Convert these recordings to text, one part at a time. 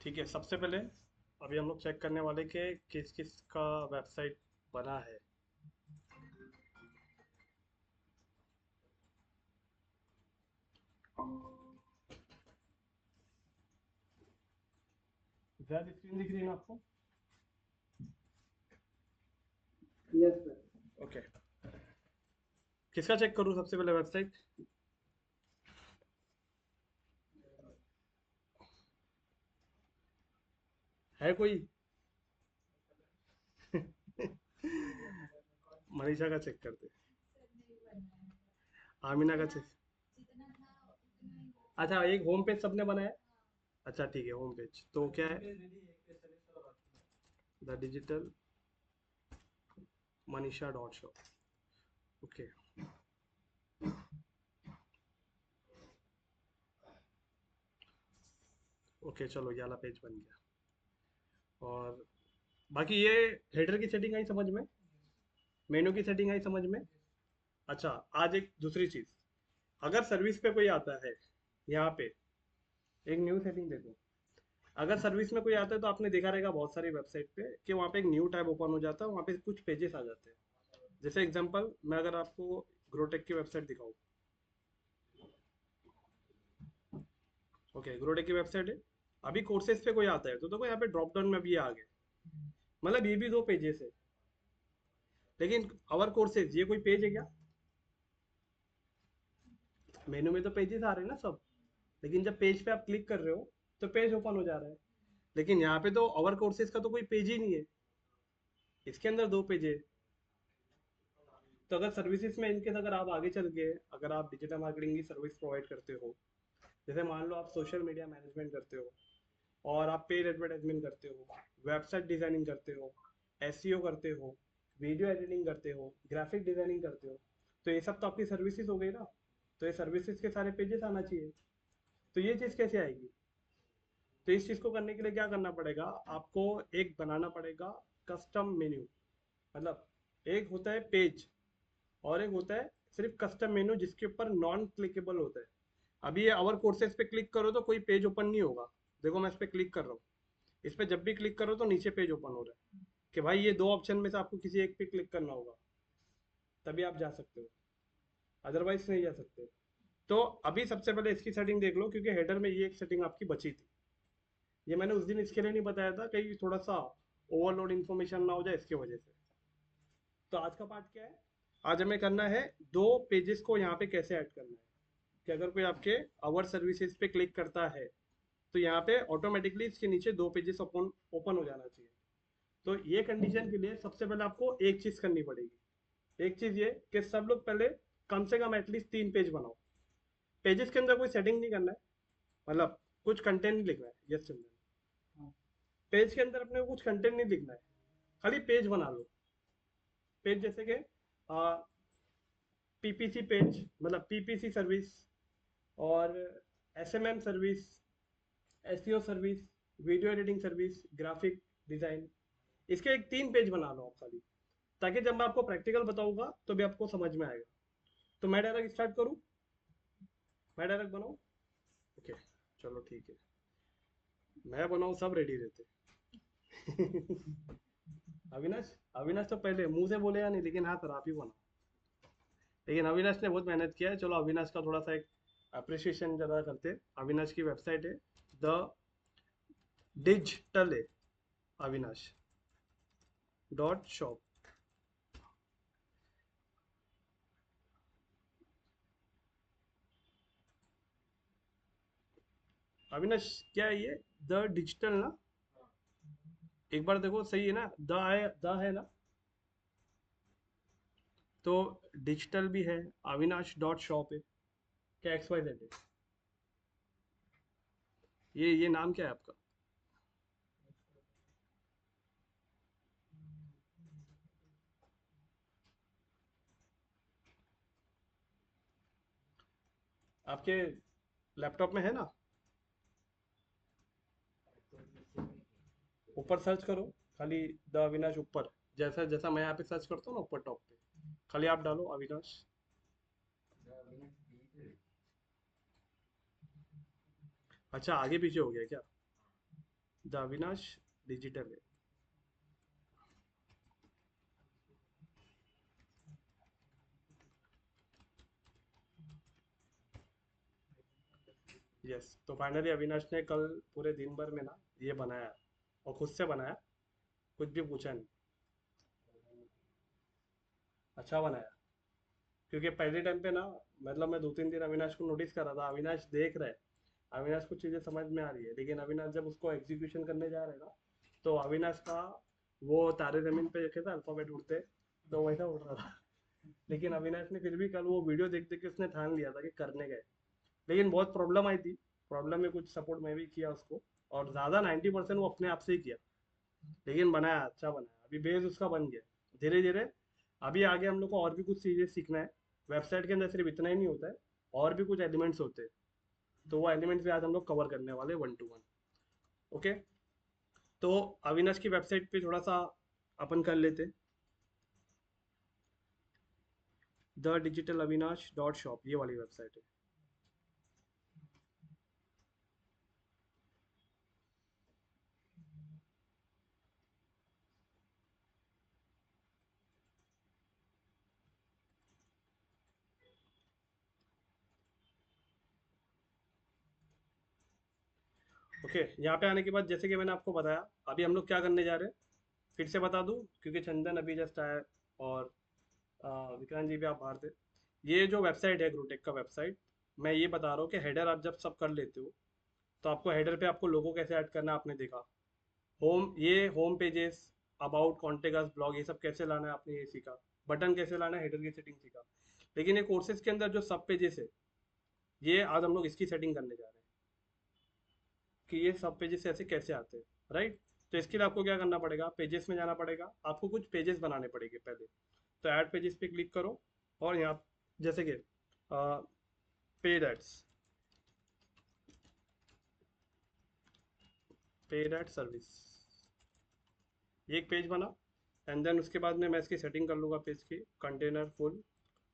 ठीक है, सबसे पहले अभी हम लोग चेक करने वाले कि किस किस का वेबसाइट बना है। ज्यादा स्क्रीन दिख रही है ना आपको? Yes sir. ओके, किसका चेक करूँ सबसे पहले वेबसाइट? है कोई? मनीषा का चेक करते। आमिना का चेक। अच्छा, एक होम पेज सबने बनाया। अच्छा ठीक है, होम पेज तो क्या है? The digital Manisha dot shop. Okay. Okay चलो, ये वाला पेज बन गया। और बाकी ये हेडर की सेटिंग आई समझ में? मेनू की सेटिंग आई समझ में? अच्छा, आज एक दूसरी चीज। अगर सर्विस पे कोई आता है, यहाँ पे एक न्यू सेटिंग देखो। अगर सर्विस में कोई आता है तो आपने देखा रहेगा बहुत सारी वेबसाइट पे कि वहाँ पे एक न्यू टैब ओपन हो जाता है, वहाँ पे कुछ पेजेस आ जाते हैं। जैसे एग्जांपल मैं अगर आपको ग्रोटेक की वेबसाइट दिखाऊं। ओके, ग्रोटेक की वेबसाइट है। अभी कोर्सेज पे कोई आता है तो देखो यहाँ पे ड्रॉप डाउन में भी ये आ गए। मतलब ये भी दो पेजेस है। लेकिन अवर कोर्सेज ये कोई पेज है क्या? मेनू में तो पेजेस आ रहे हैं ना सब। लेकिन जब पेज पे आप क्लिक कर रहे हो तो पेज ओपन हो जा रहा है। लेकिन यहाँ पे तो अवर कोर्सेज का तो कोई पेज ही नहीं है। इसके अंदर दो पेज है। तो अगर सर्विसेज में इनकेस अगर आप आगे चल के अगर आप डिजिटल मार्केटिंग की सर्विस प्रोवाइड करते हो, जैसे मान लो आप सोशल मीडिया मैनेजमेंट करते हो और आप पेड एडवर्टाइजमेंट करते हो, वेबसाइट डिजाइनिंग करते हो, एसईओ करते हो, वीडियो एडिटिंग करते हो, ग्राफिक डिजाइनिंग करते हो, तो ये सब तो आपकी सर्विसेज हो गई ना। तो ये सर्विसेज के सारे पेजेस आना चाहिए। तो ये चीज़ कैसे आएगी? तो इस चीज़ को करने के लिए क्या करना पड़ेगा आपको? एक बनाना पड़ेगा कस्टम मेन्यू। मतलब एक होता है पेज और एक होता है सिर्फ कस्टम मेनू जिसके ऊपर नॉन क्लिकेबल होता है। अभी ये आवर कोर्सेज पे क्लिक करो तो कोई पेज ओपन नहीं होगा। देखो मैं इस पे क्लिक कर रहा हूँ। इस पे जब भी क्लिक करो तो नीचे पेज ओपन हो रहा है कि भाई ये दो ऑप्शन में से आपको किसी एक पे क्लिक करना होगा, तभी आप जा सकते हो, अदरवाइज नहीं जा सकते। तो अभी सबसे पहले इसकी सेटिंग देख लो, क्योंकि हेडर में ये एक सेटिंग आपकी बची थी। ये मैंने उस दिन इसके लिए नहीं बताया था, कहीं थोड़ा सा ओवरलोड इन्फॉर्मेशन ना हो जाए इसकी वजह से। तो आज का पार्ट क्या है? आज हमें करना है दो पेजेस को यहाँ पे कैसे ऐड करना है। कि अगर कोई आपके आवर सर्विसेज पे क्लिक करता है तो यहाँ पे ऑटोमेटिकली इसके नीचे दो पेजेस ओपन ओपन हो जाना चाहिए। तो ये कंडीशन के लिए सबसे पहले आपको एक चीज करनी पड़ेगी। एक चीज ये कि सब लोग पहले कम से कम एटलीस्ट 3 पेज बनाओ। पेजेस के अंदर कोई सेटिंग नहीं करना है, मतलब कुछ कंटेंट नहीं लिखना है। यस चंदन, पेज के अंदर अपने को कुछ कंटेंट नहीं लिखना है, खाली पेज बना लो। पेज जैसे कि पीपीसी पेज, मतलब पीपीसी सर्विस, और SMM service, SEO service, video editing service, graphic design. इसके एक 3 पेज बना लो आप खाली, ताकि जब मैं आपको प्रैक्टिकल बताऊंगा तो भी आपको समझ में आएगा। तो मैं डायरेक्ट स्टार्ट करूं? मैं डायरेक्ट बनाऊं? ओके चलो ठीक है, मैं बनाऊं सब रेडी रहते। अविनाश, अविनाश तो पहले मुंह से बोलेगा नहीं, लेकिन हाँ सर आप ही बनाओ। लेकिन अविनाश ने बहुत मेहनत किया है, चलो अविनाश का थोड़ा सा एक अप्रिसिएशन ज़्यादा करते हैं। अविनाश की वेबसाइट है द डिजिटल है, अविनाश डॉट शॉप। अविनाश क्या है ये? द डिजिटल ना? एक बार देखो सही है ना? द है ना? तो डिजिटल भी है, अविनाश डॉट शॉप है, क्या एक्स वाई जेड है? ये नाम क्या है आपका? आपके लैपटॉप में है ना? ऊपर सर्च करो खाली, द अविनाश ऊपर, जैसा जैसा मैं यहाँ पे सर्च करता हूँ ना ऊपर टॉप पे, खाली आप डालो अविनाश। अच्छा आगे पीछे हो गया क्या? द अविनाश डिजिटल है। यस, तो फाइनली अविनाश ने कल पूरे दिन भर में ना ये बनाया, और खुद से बनाया, कुछ भी पूछा नहीं। अच्छा बनाया, क्योंकि पहले टाइम पे ना, मतलब मैं 2-3 दिन अविनाश को नोटिस कर रहा था, अविनाश देख रहा है, अविनाश को चीज़ें समझ में आ रही है, लेकिन अविनाश जब उसको एग्जीक्यूशन करने जा रहा है ना, तो अविनाश का वो तारे जमीन पे कहता अल्फाबेट उड़ते, तो वैसा उड़ रहा था। लेकिन अविनाश ने फिर भी कल वो वीडियो देख देख के उसने ठान लिया था कि करने गए। लेकिन बहुत प्रॉब्लम आई थी, प्रॉब्लम में कुछ सपोर्ट मैं भी किया उसको, और ज़्यादा 90% वो अपने आप से ही किया, लेकिन बनाया, अच्छा बनाया, अभी बेस उसका बन गया धीरे धीरे। अभी आगे हम लोग को और भी कुछ चीज़ें सीखना है। वेबसाइट के अंदर सिर्फ इतना ही नहीं होता है, और भी कुछ एलिमेंट्स होते हैं, तो वो एलिमेंट्स भी आज हम लोग कवर करने वाले 1 to 1। ओके, तो अविनाश की वेबसाइट पे थोड़ा सा अपन कर लेते। thedigitalavinash.shop, ये वाली वेबसाइट है। ओके, यहाँ पे आने के बाद जैसे कि मैंने आपको बताया, अभी हम लोग क्या करने जा रहे हैं, फिर से बता दूं, क्योंकि चंदन अभी जस्ट आया, और विक्रांत जी भी आप बाहर थे। ये जो वेबसाइट है ग्रुटेक का वेबसाइट, मैं ये बता रहा हूँ कि हेडर आप जब सब कर लेते हो, तो आपको हेडर पे आपको लोगो कैसे ऐड करना है आपने देखा, ये home pages, about, contact, blog, ये सब कैसे लाना है आपने ये सीखा, बटन कैसे लाना है, हेडर की सेटिंग सीखा। लेकिन ये कोर्सेज के अंदर जो सब पेजेस है, ये आज हम लोग इसकी सेटिंग करने जा रहे हैं, कि ये सब पेजेस ऐसे कैसे आते हैं, राइट। तो इसके लिए आपको क्या करना पड़ेगा, पेजेस में जाना पड़ेगा, आपको कुछ पेजेस बनाने पड़ेंगे पहले। तो ऐड पेजेस पे क्लिक करो, और यहाँ जैसे कि paid ads, paid ad service, ये एक पेज बना। एंड देन उसके बाद में मैं इसकी सेटिंग कर लूँगा पेज की, कंटेनर फुल,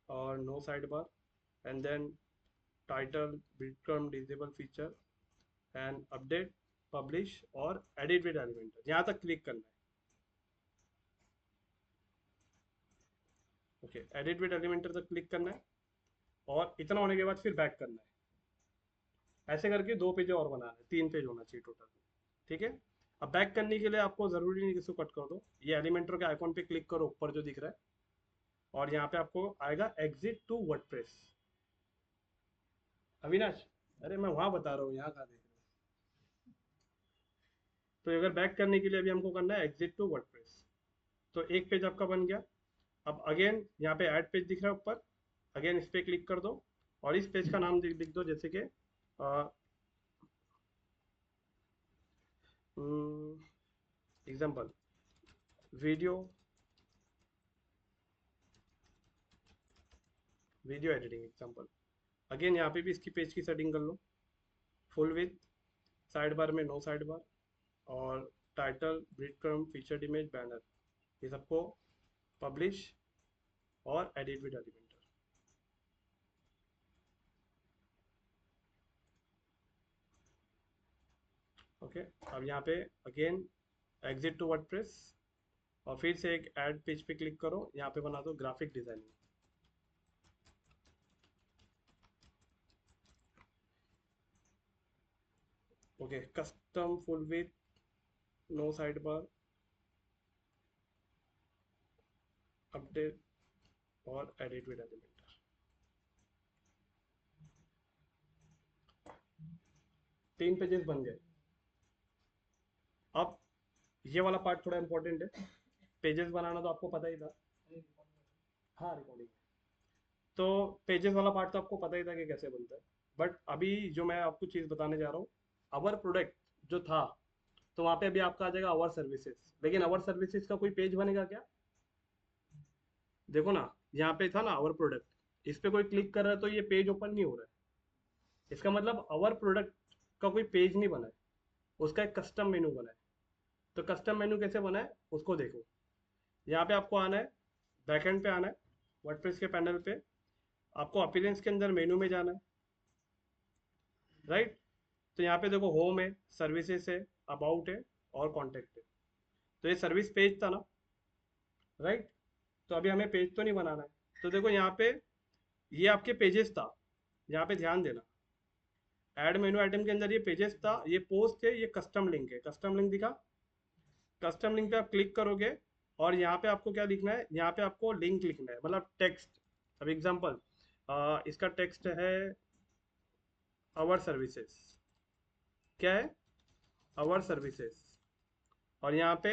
और no side bar, and then title, बिटकॉम, disable feature, and update, publish, और एडिट विद एलिमेंटर, यहाँ तक क्लिक करना है। ओके, एडिट विद एलिमेंटर तक क्लिक करना है, और इतना होने के बाद फिर बैक करना है। ऐसे करके 2 पेज और बनाना है, 3 पेज होना चाहिए टोटल, ठीक है। अब बैक करने के लिए आपको ज़रूरी नहीं कि इसको कट कर दो, ये एलिमेंटर के आइकॉन पे क्लिक करो ऊपर जो दिख रहा है, और यहाँ पे आपको आएगा एग्जिट टू वर्डप्रेस। अविनाश, अरे मैं वहाँ बता रहा हूँ, यहाँ कहाँ देख रहे हो। तो अगर बैक करने के लिए अभी हमको करना है एग्जिट टू वर्डप्रेस। तो एक पेज आपका बन गया। अब अगेन यहाँ पे ऐड पेज दिख रहा है ऊपर, अगेन इस पे क्लिक कर दो, और इस पेज का नाम लिख दो, जैसे कि example, video, video editing example. Again यहाँ पे भी इसकी पेज की सेटिंग कर लो, फुल विथ, साइड बार में नो साइड बार, और title, bread crumb, featured image, banner, ये सबको पब्लिश, और एडिट विद एलिमेंटर। ओके, अब यहाँ पे अगेन एग्जिट टू वर्डप्रेस, और फिर से एक ऐड पेज पे क्लिक करो, यहाँ पे बना दो graphic designing. Okay, custom, full width, no side bar, update, और एडिट विद एलिमेंटर। 3 पेजेस बन गए। अब ये वाला पार्ट थोड़ा इंपॉर्टेंट है, पेजेस बनाना तो आपको पता ही था। हाँ, रिकॉर्डिंग। तो पेजेस वाला पार्ट तो आपको पता ही था कि कैसे बनता है, बट अभी जो मैं आपको चीज़ बताने जा रहा हूँ, अवर प्रोडक्ट जो था, तो वहाँ पे अभी आपका आ जाएगा अवर सर्विसेज। लेकिन अवर सर्विसेज का कोई पेज बनेगा क्या, देखो ना, यहाँ पे था ना अवर प्रोडक्ट, इस पे कोई क्लिक कर रहा है तो ये पेज ओपन नहीं हो रहा है, इसका मतलब अवर प्रोडक्ट का कोई पेज नहीं बना है, उसका एक कस्टम मेनू बना है। तो कस्टम मेनू कैसे बना है उसको देखो। यहाँ पे आपको आना है, बैकएंड पे आना है, वर्डप्रेस के पैनल पे, आपको अपीयरेंस के अंदर मेनू में जाना है, राइट। तो यहाँ पे देखो होम है, सर्विसेज है, अबाउट है और कॉन्टेक्ट है। तो ये सर्विस पेज था ना, राइट। तो अभी हमें पेज तो नहीं बनाना है। तो देखो यहाँ पे ये आपके पेजेस था, यहाँ पे ध्यान देना। ऐड मेनू आइटम के अंदर ये पेजेस था, ये पोस्ट है, ये कस्टम लिंक है। कस्टम लिंक दिखा, कस्टम लिंक पे आप क्लिक करोगे और यहाँ पे आपको क्या लिखना है, यहाँ पे आपको लिंक लिखना है, मतलब टेक्स्ट। अब एग्जांपल इसका टेक्स्ट है आवर सर्विसेज। क्या है? Our services. और यहाँ पे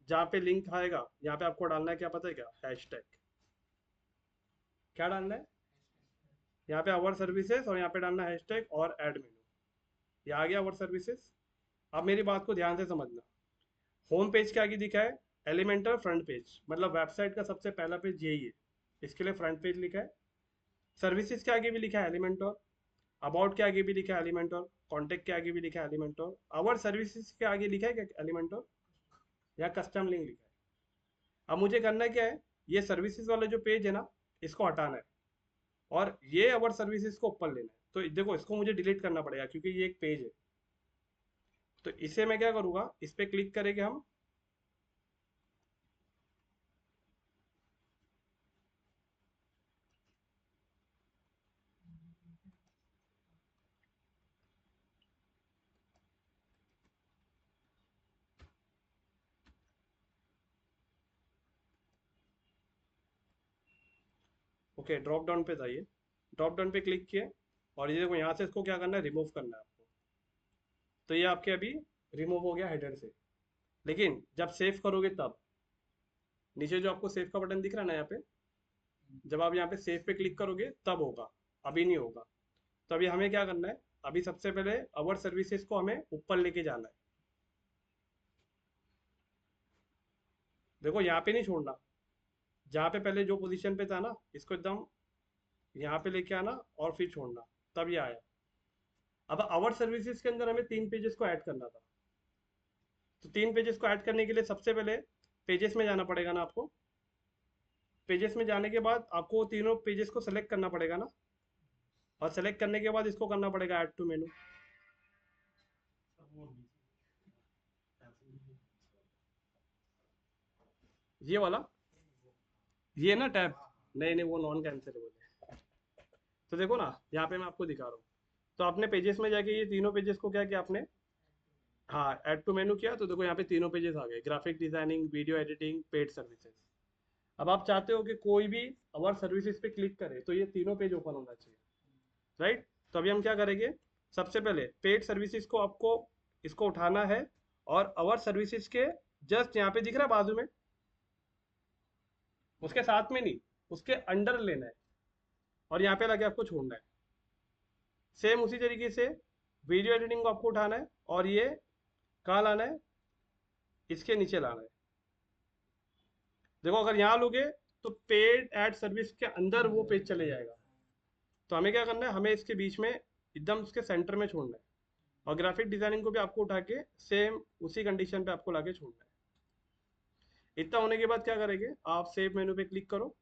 जहाँ पे लिंक आएगा, यहाँ पे आपको डालना है क्या, पता है क्या? हैशटैग। क्या डालना है? यहाँ पे आवर सर्विसेज और यहाँ पे डालना हैशटैग और ऐड मेनू। ये आ गया आवर सर्विसेज। अब मेरी बात को ध्यान से समझना। होम पेज के आगे दिखा है एलिमेंटर फ्रंट पेज, मतलब वेबसाइट का सबसे पहला पेज यही है, इसके लिए फ्रंट पेज लिखा है। सर्विसेज के आगे भी लिखा है एलिमेंटर, अबाउट के आगे भी लिखा है एलिमेंटर, कॉन्टेक्ट के आगे भी लिखा है एलिमेंटर, आवर सर्विसेज के आगे लिखा है क्या एलिमेंटर, या कस्टम लिंक लिखा है। अब मुझे करना क्या है, ये सर्विसेज वाला जो पेज है ना, इसको हटाना है और ये आवर सर्विसेज को ऊपर लेना है। तो देखो इसको मुझे डिलीट करना पड़ेगा क्योंकि ये एक पेज है। तो इसे मैं क्या करूंगा, इस पे क्लिक करेंगे हम। ओके, ड्रॉप डाउन पे जाइए, ड्रॉप डाउन पे क्लिक किए और ये देखो यहाँ से इसको क्या करना है, रिमूव करना है आपको। तो ये आपके अभी रिमूव हो गया हेडर से। लेकिन जब सेव करोगे तब, नीचे जो आपको सेव का बटन दिख रहा है ना यहाँ पे, जब आप यहाँ पे सेव पे क्लिक करोगे तब होगा, अभी नहीं होगा। तो अभी हमें क्या करना है, अभी सबसे पहले अवर सर्विसेज को हमें ऊपर लेके जाना है। देखो यहाँ पे नहीं छोड़ना, जहाँ पे पहले जो पोजीशन पे था ना, इसको एकदम यहाँ पे लेके आना और फिर छोड़ना, तब ये आया। अब आवर सर्विसेज के अंदर हमें 3 पेजेस को ऐड करना था। तो 3 पेजेस को ऐड करने के लिए सबसे पहले पेजेस में जाना पड़ेगा ना आपको। पेजेस में जाने के बाद आपको तीनों पेजेस को सेलेक्ट करना पड़ेगा ना, और सेलेक्ट करने के बाद इसको करना पड़ेगा ऐड टू मेनू। ये वाला, ये ना टैब, नहीं नहीं वो नॉन कैंसिलेबल है। तो देखो ना यहाँ पे मैं आपको दिखा रहा हूँ। तो आपने पेजेस में जाके ये तीनों पेजेस को क्या किया आपने, हाँ ऐड टू मेनू किया। तो देखो यहाँ पे तीनों पेजेस आ गए, graphic designing, video editing, paid services. अब आप चाहते हो कि कोई भी अवर सर्विसेज पे क्लिक करे तो ये तीनों पेज ओपन होना चाहिए, राइट। तो अभी हम क्या करेंगे, सबसे पहले पेड सर्विसेज को आपको इसको उठाना है और अवर सर्विसेज के जस्ट यहाँ पे दिख रहा है बाजू में, उसके साथ में नहीं, उसके अंडर लेना है और यहाँ पे लगे आपको छोड़ना है। सेम उसी तरीके से वीडियो एडिटिंग को आपको उठाना है और ये कहाँ लाना है, इसके नीचे लाना है। देखो अगर यहाँ लोगे तो पेड एड सर्विस के अंदर वो पेज चले जाएगा। तो हमें क्या करना है, हमें इसके बीच में एकदम उसके सेंटर में छोड़ना है। और ग्राफिक डिजाइनिंग को भी आपको उठा के सेम उसी कंडीशन पे आपको लाके छोड़ना है। इतना होने के बाद क्या करेंगे, आप सेव मेनू पे क्लिक करो,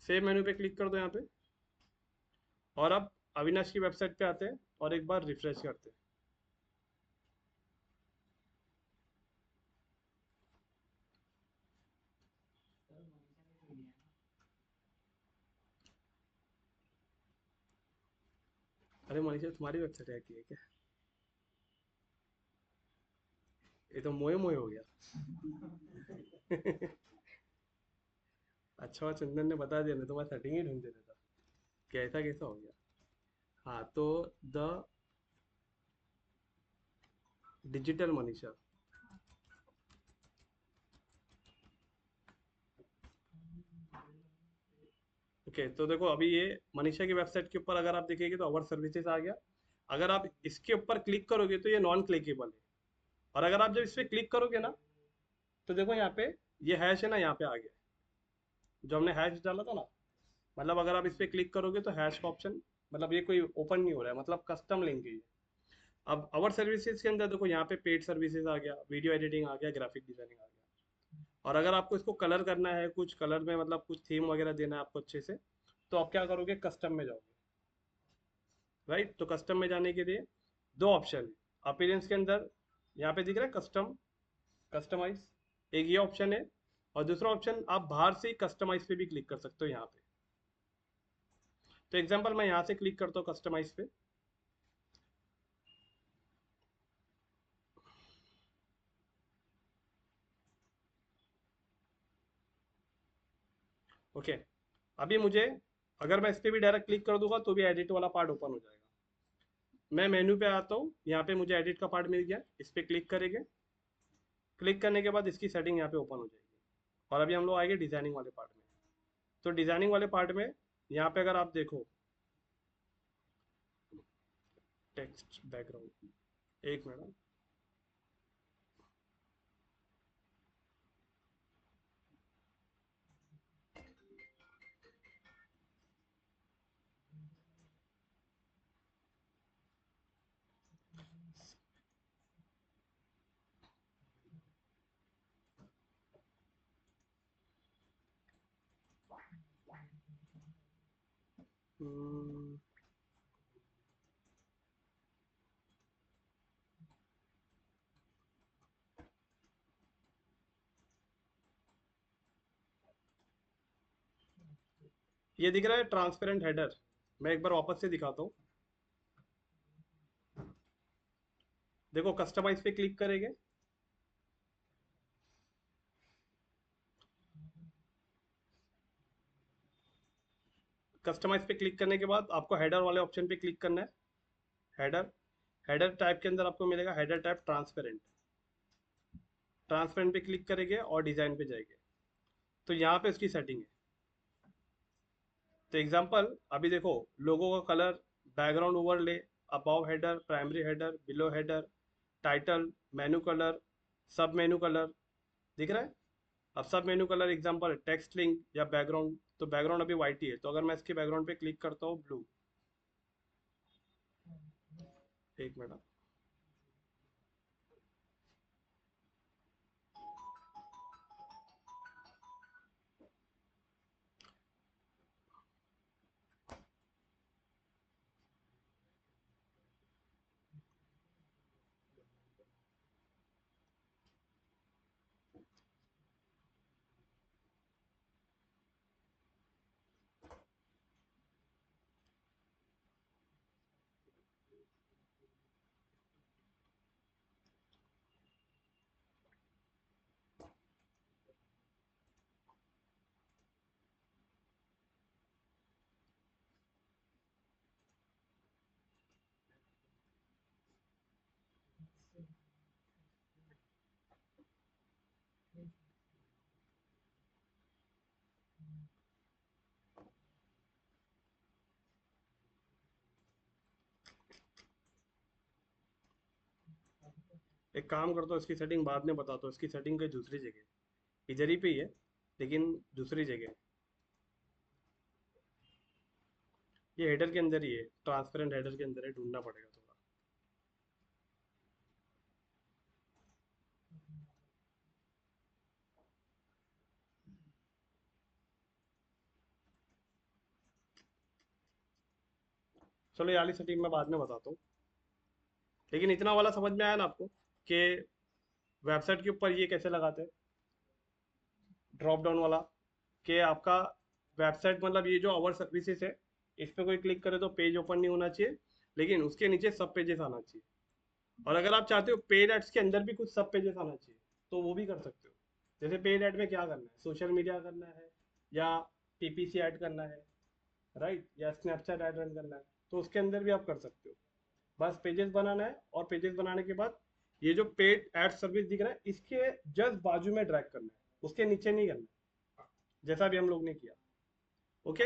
सेव मेनू पे क्लिक कर दो यहाँ पे। और अब अविनाश की वेबसाइट पे आते हैं और एक बार रिफ्रेश करते हैं। अरे मनीषा तुम्हारी वेबसाइट हैक की है क्या? ये तो मोए मोए हो गया। अच्छा हुआ चंदन ने बता दिया, नहीं तो मैं सेटिंग ही ढूंढ देता था कि ऐसा कैसा हो गया। हाँ तो द डिजिटल मनीषा। ओके तो देखो अभी ये मनीषा की वेबसाइट के ऊपर अगर आप देखेंगे तो अवर सर्विसेज आ गया। अगर आप इसके ऊपर क्लिक करोगे तो ये नॉन क्लिकेबल है। और अगर आप जब इस पे क्लिक करोगे ना, तो देखो यहाँ पे ये हैश है ना, यहाँ पे आ गया जो हमने हैश डाला था ना। मतलब अगर आप इस पे क्लिक करोगे तो हैश का ऑप्शन, मतलब ये कोई ओपन नहीं हो रहा है, मतलब कस्टम लिंक है ये। अब अवर सर्विसेज के अंदर देखो यहाँ पे पेड सर्विसेज आ गया, वीडियो एडिटिंग आ गया, ग्राफिक डिजाइनिंग आ गया। और अगर आपको इसको कलर करना है, कुछ कलर में मतलब कुछ थीम वगैरह देना है आपको अच्छे से, तो आप क्या करोगे, कस्टम में जाओगे। राइट। तो कस्टम में जाने के लिए दो ऑप्शन है अपीयरेंस के अंदर, यहाँ पे दिख रहा है कस्टम, कस्टमाइज, एक ये ऑप्शन है, और दूसरा ऑप्शन आप बाहर से ही कस्टमाइज पे भी क्लिक कर सकते हो यहाँ पे। तो एग्जांपल मैं यहाँ से क्लिक करता हूँ कस्टमाइज पे, ओके। अभी मुझे, अगर मैं इस पर भी डायरेक्ट क्लिक कर दूंगा तो भी एडिट वाला पार्ट ओपन हो जाएगा। मैं मेन्यू पे आता हूँ, यहाँ पे मुझे एडिट का पार्ट मिल गया, इस पर क्लिक करेंगे, क्लिक करने के बाद इसकी सेटिंग यहाँ पे ओपन हो जाएगी। और अभी हम लोग आएंगे डिजाइनिंग वाले पार्ट में। तो डिजाइनिंग वाले पार्ट में यहाँ पे अगर आप देखो टेक्स्ट बैकग्राउंड, एक मिनट, हम्म, ये दिख रहा है ट्रांसपेरेंट हेडर। मैं एक बार वापस से दिखाता हूँ, देखो कस्टमाइज पे क्लिक करेंगे, कस्टमाइज पे क्लिक करने के बाद आपको हेडर वाले ऑप्शन पे क्लिक करना है। हेडर, हेडर टाइप के अंदर आपको मिलेगा हेडर टाइप ट्रांसपेरेंट, ट्रांसपेरेंट पे क्लिक करेंगे और डिजाइन पे जाएंगे, तो यहाँ पे उसकी सेटिंग है। तो एग्जांपल अभी देखो, लोगो का colour, background overlay, above header, primary header, below header, title, मेनू कलर, सब मेनू कलर, दिख रहा है। अब सब मेनू कलर एग्जांपल टेक्स्ट लिंक या बैकग्राउंड, तो बैकग्राउंड अभी वाइट ही है, तो अगर मैं इसके बैकग्राउंड पे क्लिक करता हूँ ब्लू, एक मिनट, एक काम करता हूँ, इसकी सेटिंग बाद में बताता हूँ, इसकी सेटिंग कहीं दूसरी जगह, इधर ही पे ही है लेकिन दूसरी जगह है। ये हेडर के अंदर ही है, ट्रांसपेरेंट हेडर के अंदर है, ढूंढना पड़ेगा थोड़ा। चलो ये वाली सेटिंग मैं बाद में बताता हूँ, लेकिन इतना वाला समझ में आया ना आपको कि वेबसाइट के ऊपर ये कैसे लगाते हैं, ड्रॉप डाउन वाला, कि आपका वेबसाइट मतलब ये जो आवर सर्विसेज है, इस पर कोई क्लिक करे तो पेज ओपन नहीं होना चाहिए, लेकिन उसके नीचे सब पेजेस आना चाहिए। और अगर आप चाहते हो पेड एड्स के अंदर भी कुछ सब पेजेस आना चाहिए तो वो भी कर सकते हो। जैसे पेड ऐड में क्या करना है, सोशल मीडिया करना है या पीपीसी ऐड करना है, राइट, या स्नैपचैट ऐड रन करना है, तो उसके अंदर भी आप कर सकते हो। बस पेजेस बनाना है, और पेजेस बनाने के बाद ये जो पेड एड सर्विस दिख रहा है इसके जस्ट बाजू में ड्रैग करना है, उसके नीचे नहीं करना है, जैसा भी हम लोग ने किया। ओके।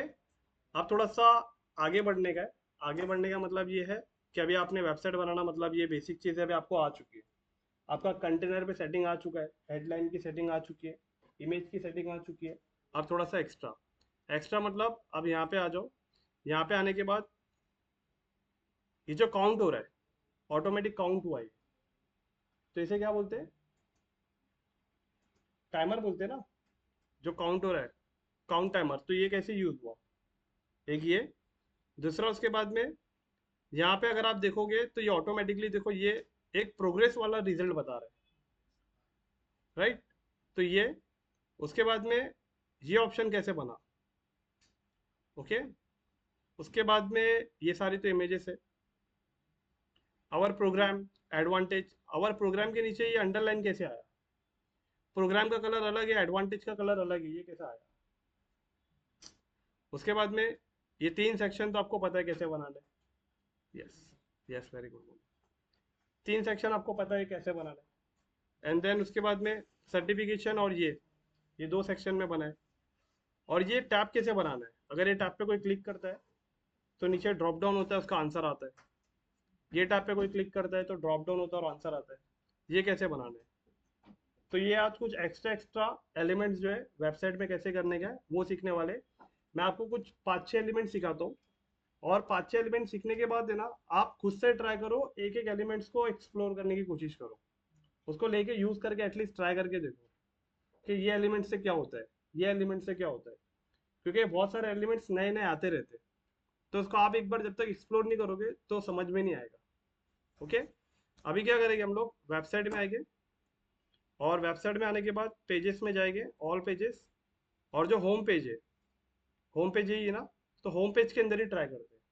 अब थोड़ा सा आगे बढ़ने का है। आगे बढ़ने का मतलब ये है कि अभी आपने वेबसाइट बनाना, मतलब ये बेसिक चीज़ अभी आपको आ चुकी है। आपका कंटेनर पे सेटिंग आ चुका है, हेडलाइन की सेटिंग आ चुकी है, इमेज की सेटिंग आ चुकी है। अब थोड़ा सा एक्स्ट्रा, एक्स्ट्रा मतलब अब यहाँ पे आ जाओ। यहाँ पे आने के बाद ये जो काउंट हो रहा है, ऑटोमेटिक काउंट हुआ है, तो इसे क्या बोलते हैं, टाइमर बोलते हैं ना, जो काउंट हो रहा है, काउंट टाइमर। तो ये कैसे यूज हुआ, एक ये, दूसरा उसके बाद में यहाँ पे अगर आप देखोगे तो ये ऑटोमेटिकली देखो ये एक प्रोग्रेस वाला रिजल्ट बता रहा है, राइट। तो ये उसके बाद में ये ऑप्शन कैसे बना, ओके। उसके बाद में ये सारी तो इमेजेस है। Our program advantage, our program के नीचे ये अंडरलाइन कैसे आया, प्रोग्राम का कलर अलग है, एडवांटेज का कलर अलग है, ये कैसा आया। उसके बाद में ये 3 सेक्शन तो आपको पता है कैसे बनाना है। Yes, yes, very good. 3 section आपको पता है कैसे बनाना है। एंड देन उसके बाद में सर्टिफिकेशन और ये 2 सेक्शन में बना है। और ये टैब कैसे बनाना है, अगर ये टैब पे कोई क्लिक करता है तो नीचे ड्रॉप डाउन होता है, उसका आंसर आता है। ये टैब पे कोई क्लिक करता है तो ड्रॉप डाउन होता है और आंसर आता है। ये कैसे बनाना है। तो ये आज कुछ एक्स्ट्रा एक्स्ट्रा एलिमेंट्स जो है वेबसाइट में कैसे करने का है वो सीखने वाले। मैं आपको कुछ 5-6 एलिमेंट सिखाता हूँ, और 5-6 एलिमेंट सीखने के बाद है ना, आप खुद से ट्राई करो, एक एक एलिमेंट्स को एक्सप्लोर करने की कोशिश करो, उसको लेके यूज करके एटलीस्ट ट्राई करके देखो कि ये एलिमेंट से क्या होता है, ये एलिमेंट से क्या होता है। क्योंकि बहुत सारे एलिमेंट्स नए नए आते रहते हैं, तो उसको आप एक बार जब तक एक्सप्लोर नहीं करोगे तो समझ में नहीं आएगा, ओके। अभी क्या करेंगे, हम लोग वेबसाइट में आएंगे, और वेबसाइट में आने के बाद पेजेस में जाएंगे, ऑल पेजेस, और जो होम पेज है, होम पेज यही है ना, तो होम पेज के अंदर ही ट्राई करते हैं।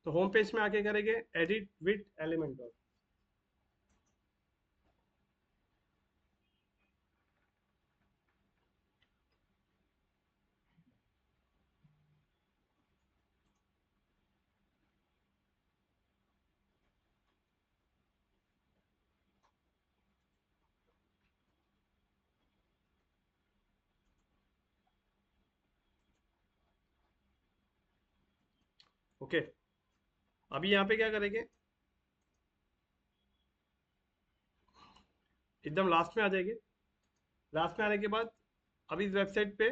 तो होम पेज में आके करेंगे एडिट विद एलिमेंटर। ओके, अभी यहाँ पे क्या करेंगे, एकदम लास्ट में आ जाएंगे। लास्ट में आने के बाद अभी इस वेबसाइट पे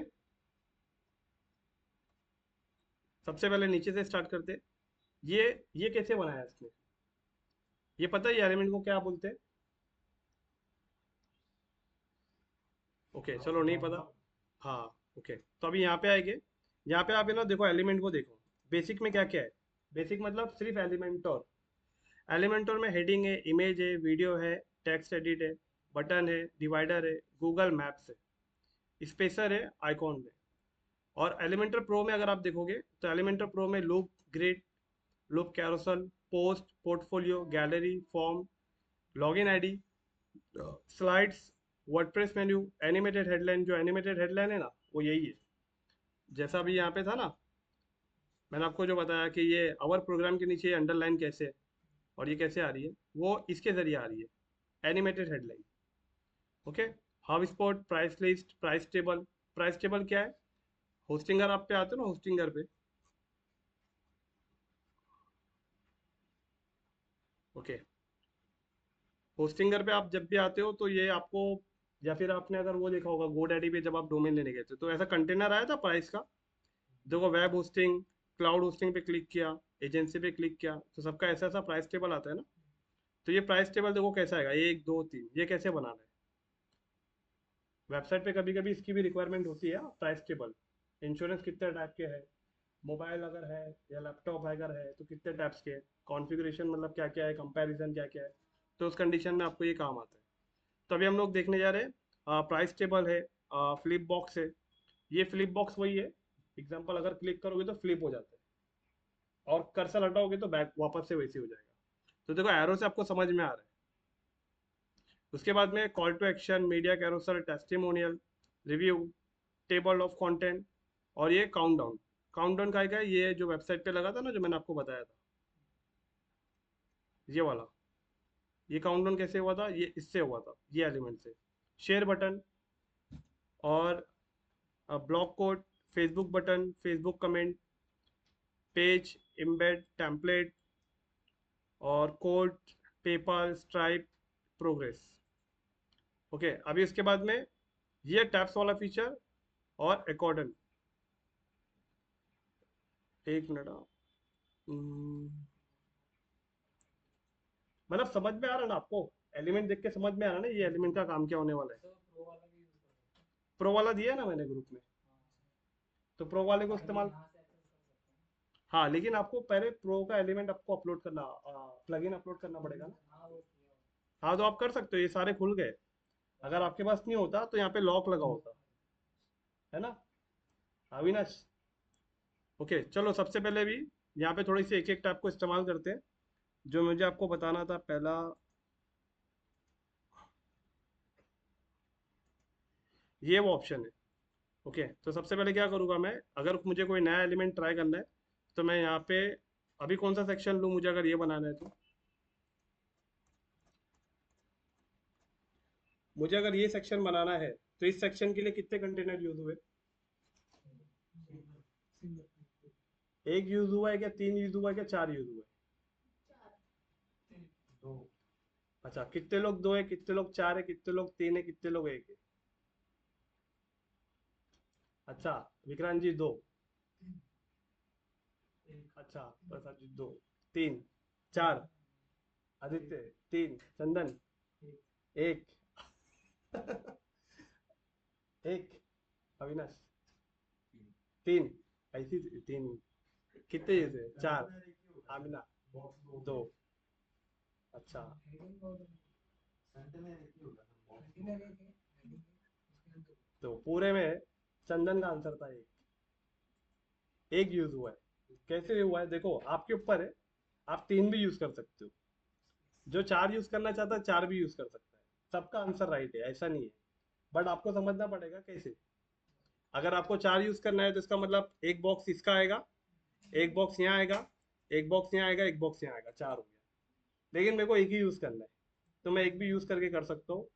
सबसे पहले नीचे से स्टार्ट करते हैं। ये कैसे बनाया इसने, ये पता है ये एलिमेंट को क्या बोलते हैं। ओके, चलो नहीं पता। हाँ, ओके, तो अभी यहाँ पे आएंगे। यहाँ पे आप है ना, देखो एलिमेंट को देखो, बेसिक में क्या क्या है। बेसिक मतलब सिर्फ एलिमेंटोर। एलिमेंटोर में हेडिंग है, इमेज है, वीडियो है, टेक्स्ट एडिट है, बटन है, डिवाइडर है, गूगल मैप्स है, स्पेसर है, आइकॉन है। और एलिमेंटर प्रो में अगर आप देखोगे तो एलिमेंटर प्रो में loop, grid, loop carousel, post, portfolio, gallery, form, login ID, slides, WordPress menu, animated headline. जो एनिमेटेड हेडलाइन है ना, वो यही है, जैसा अभी यहाँ पे था ना, मैंने आपको जो बताया कि ये अवर प्रोग्राम के नीचे अंडरलाइन कैसे है और ये कैसे आ रही है, वो इसके जरिए आ रही है, animated headline, okay. How spot, price list, price table. Price table क्या है, होस्टिंगर आप पे आते हो ना, होस्टिंगर पे, ओके। होस्टिंगर पे आप जब भी आते हो तो ये आपको, या फिर आपने अगर वो देखा होगा गोडैडी पे जब आप डोमेन लेने गए थे तो ऐसा कंटेनर आया था प्राइस का। देखो, वेब होस्टिंग, क्लाउड होस्टिंग पे क्लिक किया, एजेंसी पे क्लिक किया, तो सबका ऐसा ऐसा प्राइस टेबल आता है ना। तो ये प्राइस टेबल देखो कैसा आएगा, 1 2 3, ये कैसे बनाना है। वेबसाइट पे कभी कभी इसकी भी रिक्वायरमेंट होती है, प्राइस टेबल। इंश्योरेंस कितने टाइप के हैं, मोबाइल अगर है या लैपटॉप अगर है तो कितने टाइप्स के, कॉन्फ़िगरेशन मतलब क्या क्या है, कंपैरिजन क्या क्या है। तो उस कंडीशन में आपको ये काम आता है। तो अभी हम लोग देखने जा रहे हैं, प्राइस टेबल है, फ्लिप बॉक्स है। ये फ्लिप बॉक्स वही है, एग्जांपल अगर क्लिक करोगे तो फ्लिप हो जाता है, और कर्सर हटाओगे तो बैक वापस से वैसे हो जाएगा। तो देखो एरो से आपको समझ में आ रहा है। उसके बाद में call to action, media carousel, testimonial, review, table of content, और ये काउंटडाउन। काउंटडाउन का है, ये जो वेबसाइट पे लगा था ना, जो मैंने आपको बताया था, ये वाला। ये काउंटडाउन कैसे हुआ था, ये इससे हुआ था, ये एलिमेंट से। शेयर बटन, और block code, Facebook button, Facebook comment, page, embed, template, और code, PayPal, Stripe, progress, okay. अभी उसके बाद में ये टैब्स वाला फीचर, और अकॉर्डन। एक मिनट, मतलब समझ में आ रहा ना आपको, एलिमेंट देख के समझ में आ रहा ना ये एलिमेंट का काम क्या होने वाला है। प्रो वाला दिया है ना मैंने ग्रुप में, तो प्रो वाले को इस्तेमाल, हाँ, लेकिन आपको पहले प्रो का एलिमेंट आपको अपलोड करना, प्लगइन अपलोड करना पड़ेगा ना। हाँ, तो आप कर सकते हो, ये सारे खुल गए। अगर आपके पास नहीं होता तो यहाँ पे लॉक लगा होता, है ना अविनाश? ओके, चलो सबसे पहले भी यहाँ पे थोड़ी सी एक एक टाइप को इस्तेमाल करते हैं। जो मुझे आपको बताना था पहला, ये वो ऑप्शन है। ओके, तो सबसे पहले क्या करूँगा मैं, अगर मुझे कोई नया एलिमेंट ट्राई करना है तो मैं यहाँ पे अभी कौन सा सेक्शन लूँ मुझे अगर ये बनाना है तो? मुझे अगर ये सेक्शन बनाना है तो इस सेक्शन के लिए कितने कंटेनर यूज हुए? एक यूज हुआ है क्या, तीन यूज हुआ है क्या, चार यूज हुआ है? दो। अच्छा, कितने लोग दो है, कितने लोग चार है, कितने लोग तीन है, कितने लोग एक है? अच्छा, विक्रांत जी दो। अच्छा, प्रसाद जी दो। तीन। चार। आदित्य तीन। चंदन एक। एक। अविनाश तीन। ऐसी तीन। कितने यूज है, चार। आमिना दो। अच्छा, तो पूरे में चंदन का आंसर था एक। एक यूज हुआ है। कैसे हुआ है देखो, आपके ऊपर है। आप तीन भी यूज कर सकते हो। जो चार यूज करना चाहता है चार भी यूज कर सकता है। सबका आंसर राइट है, ऐसा नहीं है। बट आपको समझना पड़ेगा कैसे। अगर आपको चार यूज करना है तो इसका मतलब एक बॉक्स इसका आएगा, एक बॉक्स यहाँ आएगा, एक बॉक्स यहाँ आएगा, एक बॉक्स यहाँ आएगा, चार हो गया। लेकिन मेरे को एक ही यूज करना है, तो मैं एक भी यूज करके कर सकता हूँ।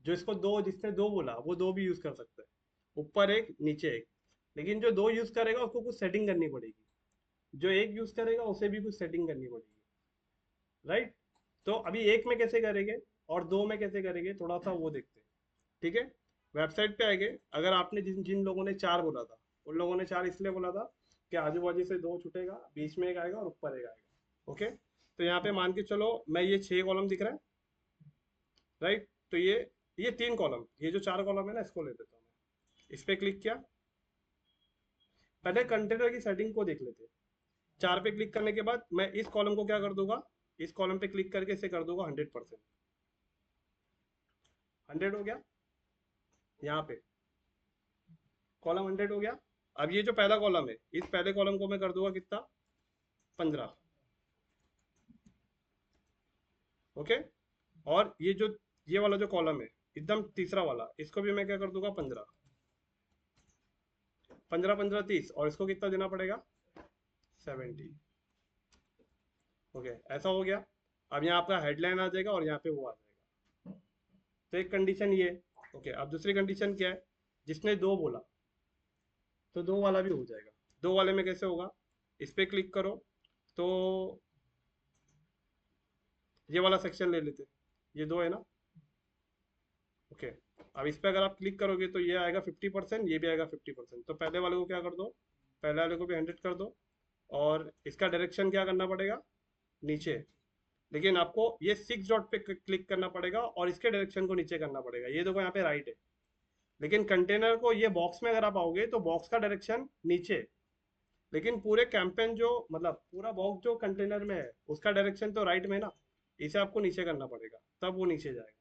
जो इसको दो, जिसने दो बोला वो दो भी यूज कर सकता है, ऊपर एक नीचे एक। लेकिन जो दो यूज करेगा उसको कुछ सेटिंग करनी पड़ेगी, जो एक यूज करेगा उसे भी कुछ सेटिंग करनी पड़ेगी। राइट? तो अभी एक में कैसे करेंगे और दो में कैसे करेंगे, थोड़ा सा वो देखते हैं। ठीक है, वेबसाइट पे आएंगे। अगर आपने जिन जिन लोगों ने चार बोला था, उन लोगों ने चार इसलिए बोला था कि आजू बाजू से दो छूटेगा, बीच में एक आएगा और ऊपर एक आएगा। ओके, तो यहाँ पे मान के चलो मैं, ये छह कॉलम दिख रहा है, राइट? तो ये तीन कॉलम, ये जो चार कॉलम है ना, इसको ले लेता हूँ मैं। इस पे क्लिक किया। पहले कंटेनर की सेटिंग को देख लेते हैं। चार पे क्लिक करने के बाद मैं इस कॉलम को क्या कर दूंगा, इस कॉलम पे क्लिक करके इसे कर दूंगा 100%। 100 हो गया। यहाँ पे कॉलम 100 हो गया। अब ये जो पहला कॉलम है, इस पहले कॉलम को मैं कर दूंगा कितना, 15। ओके, और ये वाला जो कॉलम है एकदम तीसरा वाला, इसको भी मैं क्या कर दूंगा, 15। 15 15 30, और इसको कितना देना पड़ेगा, 70। ओके, ऐसा हो गया। अब यहाँ आपका हेडलाइन आ जाएगा और यहाँ पे वो आ जाएगा। तो एक कंडीशन ये। ओके, अब दूसरी कंडीशन क्या है, जिसने दो बोला तो दो वाला भी हो जाएगा। दो वाले में कैसे होगा, इस पे क्लिक करो तो ये वाला सेक्शन ले लेते, ये दो है ना। ओके, अब इस पे अगर आप क्लिक करोगे तो ये आएगा 50%, ये भी आएगा 50%। तो पहले वाले को क्या कर दो, पहले वाले को भी 100 कर दो। और इसका डायरेक्शन क्या करना पड़ेगा, नीचे। लेकिन आपको ये सिक्स डॉट पे क्लिक करना पड़ेगा और इसके डायरेक्शन को नीचे करना पड़ेगा। ये देखो यहाँ पे राइट है, लेकिन कंटेनर को, ये बॉक्स में अगर आप आओगे तो बॉक्स का डायरेक्शन नीचे। लेकिन पूरे कैंपेन जो, मतलब पूरा बॉक्स जो कंटेनर में है उसका डायरेक्शन तो राइट में ना। इसे आपको नीचे करना पड़ेगा, तब वो नीचे जाएगा।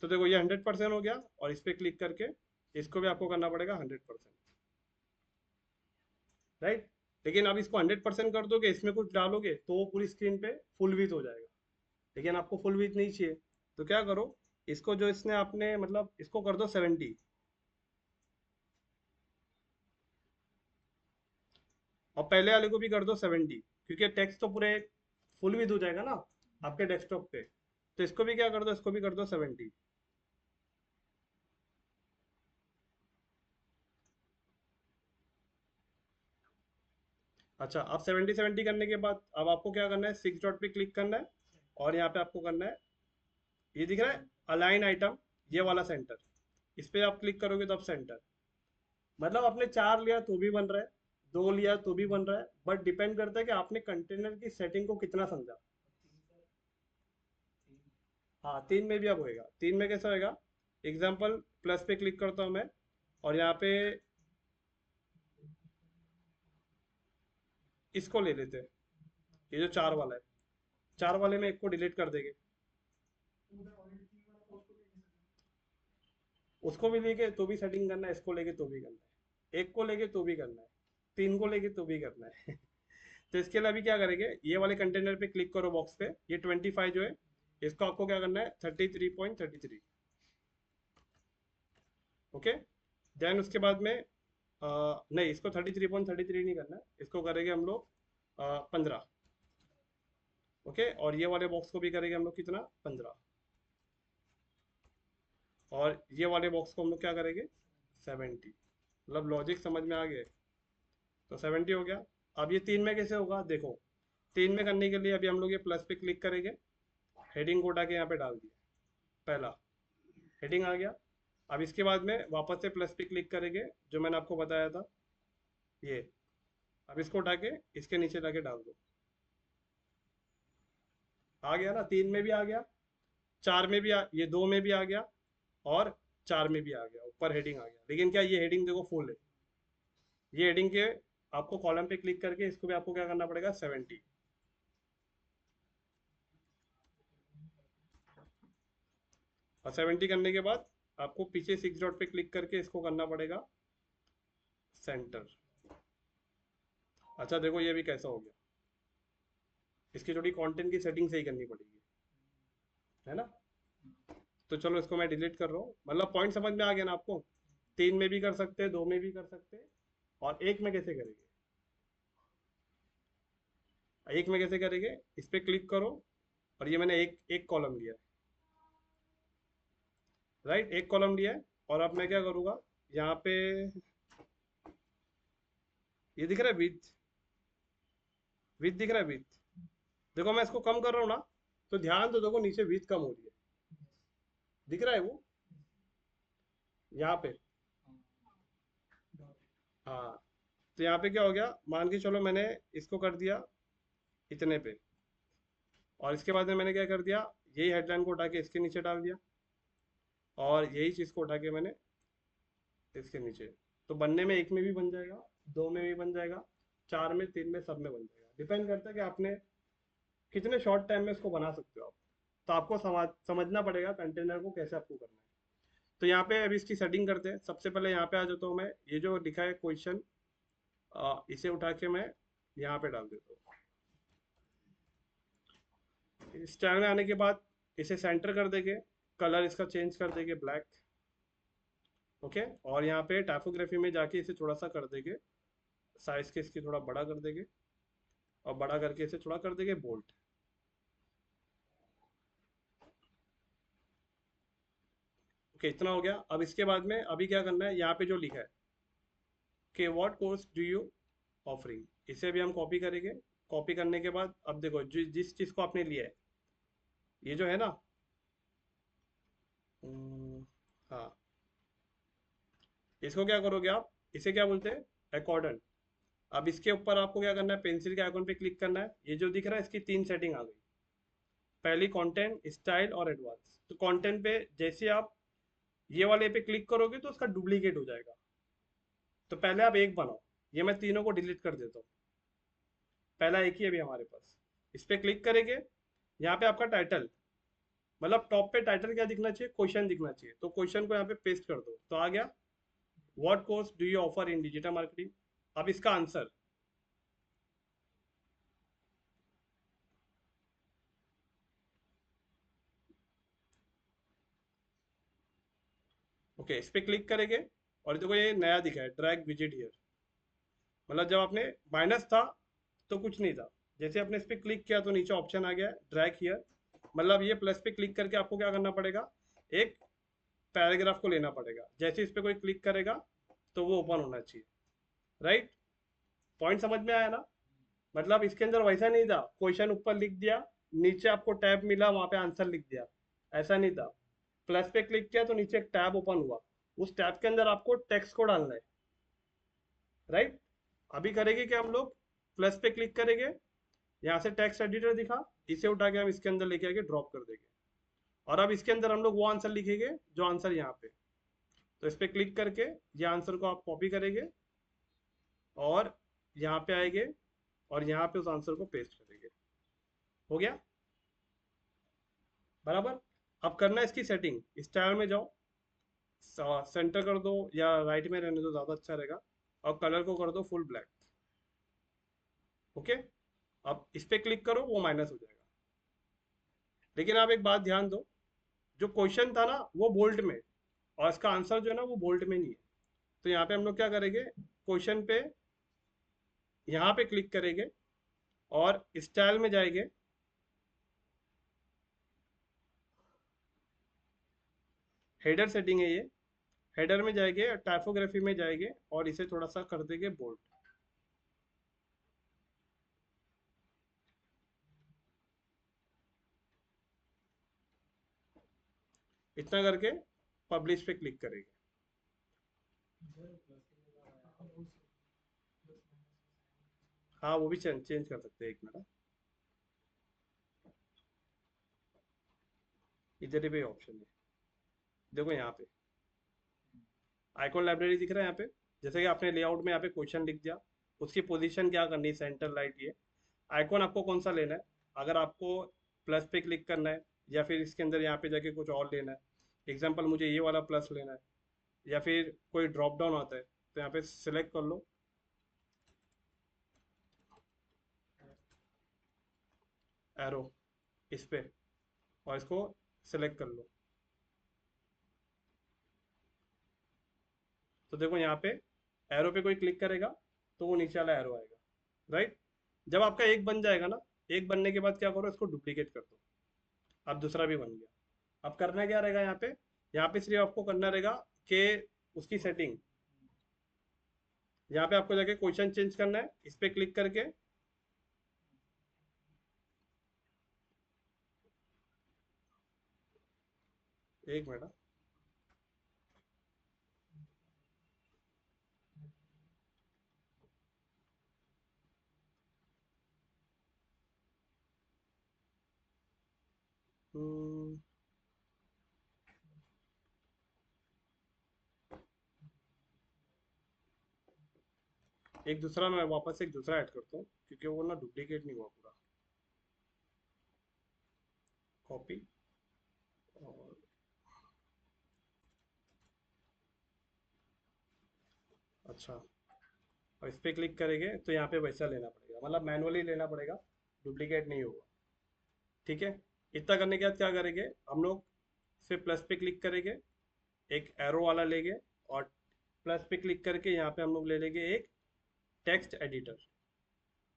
तो देखो ये 100% हो गया, और इस पे क्लिक करके इसको भी आपको करना पड़ेगा 100%। राइट? लेकिन अब इसको 100% कर दोगे, इसमें कुछ डालोगे तो वो पूरी स्क्रीन पे फुल विथ हो जाएगा। लेकिन आपको फुल विथ नहीं चाहिए, तो क्या करो, इसको जो इसने आपने, मतलब इसको कर दो 70। और पहले वाले को भी कर दो 70, क्योंकि टेक्स्ट तो पूरे फुल विथ हो जाएगा ना आपके डेस्कटॉप पे। तो इसको भी क्या कर दो, इसको भी कर दो 70। अच्छा, अब 70 70 करने के बाद अब आपको क्या करना है, सिक्स डॉट पे क्लिक करना है। और यहाँ पे आपको करना है, ये दिख रहा है अलाइन आइटम, ये वाला सेंटर। इस पे आप क्लिक करोगे तो अब सेंटर, मतलब आपने चार लिया तो भी बन रहा है, दो लिया तो भी बन रहा है। बट डिपेंड करता है कि आपने कंटेनर की सेटिंग को कितना समझा। हाँ, तीन में भी अब होएगा। तीन में कैसा होएगा, एग्जाम्पल प्लस पे क्लिक करता हूँ मैं, और यहाँ पे इसको ले लेते हैं, ये जो 4 वाला है, 4 वाले में एक को डिलीट कर देंगे, उसको भी लेके तो भी सेटिंग करना है, इसको लेके तो भी करना है, एक को लेके तो भी करना है, 3 को लेके तो भी करना है। तो इसके लिए अभी क्या करेंगे, ये वाले कंटेनर पे क्लिक करो बॉक्स पे, ये 25 जो है इसको आपको क्या करना है 33.33। ओके, देन उसके बाद में नहीं, इसको 33.33 नहीं करना है, इसको करेंगे हम लोग 15। ओके, और ये वाले बॉक्स को भी करेंगे हम लोग कितना 15, और ये वाले बॉक्स को हम लोग क्या करेंगे 70। मतलब लॉजिक समझ में आ गया, तो 70 हो गया। अब ये 3 में कैसे होगा देखो, 3 में करने के लिए अभी हम लोग ये प्लस पे क्लिक करेंगे, हेडिंग को उठा के यहाँ पे डाल दिया, पहला हेडिंग आ गया। अब इसके बाद में वापस से प्लस पे क्लिक करेंगे, जो मैंने आपको बताया था ये, अब इसको उठा के इसके नीचे लाके डाल दो, आ गया ना, 3 में भी आ गया, 4 में भी ये 2 में भी आ गया, और 4 में भी आ गया, ऊपर हेडिंग आ गया। लेकिन क्या ये हेडिंग देखो फुल है, ये हेडिंग के आपको कॉलम पे क्लिक करके इसको भी आपको क्या करना पड़ेगा 70, और 70 करने के बाद आपको पीछे 6 डॉट पे क्लिक करके इसको करना पड़ेगा सेंटर। अच्छा देखो ये भी कैसा हो गया, इसकी थोड़ी कंटेंट की सेटिंग सही करनी पड़ेगी, है ना। तो चलो इसको मैं डिलीट कर रहा हूँ, मतलब पॉइंट समझ में आ गया ना आपको, 3 में भी कर सकते हैं, 2 में भी कर सकते हैं, और 1 में कैसे करेंगे, 1 में कैसे करेंगे, इस पे क्लिक करो, और ये मैंने एक एक कॉलम लिया है, राइट, एक कॉलम लिया है, और अब मैं क्या करूँगा, यहाँ पे ये दिख रहा है विथ, विथ दिख रहा है विथ, देखो मैं इसको कम कर रहा हूँ ना, तो ध्यान दो, देखो नीचे विथ कम हो रही है, दिख रहा है वो यहाँ पे, हाँ। तो यहाँ पे क्या हो गया, मान के चलो मैंने इसको कर दिया इतने पे, और इसके बाद में मैंने क्या कर दिया, यही हेडलाइन को उठा के इसके नीचे डाल दिया, और यही चीज़ को उठा के मैंने इसके नीचे, तो बनने में 1 में भी बन जाएगा, 2 में भी बन जाएगा, 4 में, 3 में, सब में बन जाएगा। डिपेंड करता है कि आपने कितने शॉर्ट टाइम में इसको बना सकते हो आप। तो आपको समझना पड़ेगा कंटेनर को कैसे आपको करना है। तो यहाँ पे अभी इसकी सेटिंग करते हैं। सबसे पहले यहाँ पे आ जाता हूँ मैं, ये जो लिखा है क्वेश्चन, इसे उठा के मैं यहाँ पे डाल देता हूँ। इस स्टाइल में आने के बाद इसे सेंटर कर देंगे, कलर इसका चेंज कर देंगे ब्लैक। ओके, और यहाँ पे टाइपोग्राफी में जाके इसे थोड़ा सा कर देंगे साइज के, इसकी थोड़ा बड़ा कर देंगे, और बड़ा करके इसे थोड़ा कर देंगे बोल्ड। ओके, इतना हो गया। अब इसके बाद में अभी क्या करना है, यहाँ पे जो लिखा है कि what course do you offering, इसे भी हम कॉपी करेंगे। कॉपी करने के बाद अब देखो जिस चीज़ को आपने लिया है, ये जो है ना, हाँ, इसको क्या करोगे आप, इसे क्या बोलते हैं अकॉर्डेंट। अब इसके ऊपर आपको क्या करना है, पेंसिल के आइकन पे क्लिक करना है, ये जो दिख रहा है इसकी 3 सेटिंग आ गई। पहली कंटेंट, स्टाइल और एडवांस। तो कंटेंट पे जैसे आप ये वाले पे क्लिक करोगे तो उसका डुप्लीकेट हो जाएगा, तो पहले आप एक बनाओ। ये मैं तीनों को डिलीट कर देता हूँ, पहला एक ही अभी हमारे पास। इस पे क्लिक करेंगे, यहाँ पे आपका टाइटल, मतलब टॉप पे टाइटल क्या दिखना चाहिए, क्वेश्चन दिखना चाहिए, तो क्वेश्चन को यहाँ पे पेस्ट कर दो, तो आ गया what course do you offer in digital marketing. अब इसका आंसर, ओके, इस पे क्लिक करेंगे, और देखो ये नया दिखा है ड्रैग विजिट हियर, मतलब जब आपने माइनस था तो कुछ नहीं था, जैसे आपने इस पे क्लिक किया तो नीचे ऑप्शन आ गया ड्रैग हियर। मतलब ये प्लस पे क्लिक करके आपको क्या करना पड़ेगा, एक पैराग्राफ को लेना पड़ेगा, जैसे इस पे कोई क्लिक करेगा तो वो ओपन होना चाहिए, राइट। पॉइंट समझ में आया ना। मतलब इसके अंदर वैसा नहीं था क्वेश्चन ऊपर लिख दिया, नीचे आपको टैब मिला वहां पे आंसर लिख दिया, ऐसा नहीं था। प्लस पे क्लिक किया तो नीचे एक टैब ओपन हुआ, उस टैब के अंदर आपको टेक्स्ट को डालना है, राइट। अभी करेंगे कि हम लोग प्लस पे क्लिक करेंगे, यहाँ से टेक्स्ट एडिटर दिखा, इसे उठा के हम इसके अंदर लेके आके ड्रॉप कर देंगे, और अब इसके अंदर हम लोग वो आंसर लिखेंगे जो आंसर यहाँ पे। तो इस पे क्लिक करके ये आंसर को आप कॉपी करेंगे, और यहाँ पे आएंगे, और यहाँ पे उस आंसर को पेस्ट करेंगे। हो गया बराबर। अब करना है इसकी सेटिंग, स्टाइल में जाओ, सेंटर कर दो या राइट में रहने दो, ज़्यादा अच्छा रहेगा, और कलर को कर दो फुल ब्लैक। ओके, अब इस पे क्लिक करो, वो माइनस हो जाएगा। लेकिन आप एक बात ध्यान दो, जो क्वेश्चन था ना वो बोल्ट में, और इसका आंसर जो है ना वो बोल्ट में नहीं है। तो यहाँ पे हम लोग क्या करेंगे, क्वेश्चन पे यहाँ पे क्लिक करेंगे और स्टाइल में जाएंगे, हेडर सेटिंग है ये, हेडर में जाएंगे, टाइपोग्राफी में जाएंगे और इसे थोड़ा सा कर देंगे बोल्ड। इतना करके पब्लिश पे क्लिक करेंगे। हाँ वो भी चेंज कर सकते हैं, एक मिनट, इधर ही पे ऑप्शन है, देखो यहाँ पे आइकॉन लाइब्रेरी दिख रहा है यहाँ पे। जैसे कि आपने लेआउट में यहाँ पे क्वेश्चन लिख दिया, उसकी पोजीशन क्या करनी है, सेंटर राइट, ये आइकॉन आपको कौन सा लेना है। अगर आपको प्लस पे क्लिक करना है या फिर इसके अंदर यहाँ पे जाके कुछ और लेना है, एग्जाम्पल मुझे ये वाला प्लस लेना है, या फिर कोई ड्रॉप डाउन आता है तो यहाँ पे सिलेक्ट कर लो एरो इस पे, और इसको सिलेक्ट कर लो। तो देखो यहाँ पे एरो पे कोई क्लिक करेगा तो वो नीचे वाला एरो आएगा, राइट। जब आपका एक बन जाएगा ना, एक बनने के बाद क्या करो, इसको डुप्लीकेट कर दो, अब दूसरा भी बन गया। अब करना क्या रहेगा यहाँ पे सिर्फ आपको करना रहेगा कि उसकी सेटिंग, यहाँ पे आपको जाके क्वेश्चन चेंज करना है, इस पे क्लिक करके एक मिनट, हम्म, एक दूसरा मैं वापस एक दूसरा ऐड करता हूँ क्योंकि वो ना डुप्लीकेट नहीं हुआ पूरा। कॉपी, और अच्छा, और इस पे क्लिक करेंगे तो यहाँ पे वैसा लेना पड़ेगा, मतलब मैनुअली लेना पड़ेगा, डुप्लीकेट नहीं होगा। ठीक है, इतना करने के बाद क्या करेंगे हम लोग, से प्लस पे क्लिक करेंगे, एक एरो वाला लेंगे, और प्लस पे क्लिक करके यहाँ पे हम लोग ले लेंगे एक टेक्स्ट एडिटर,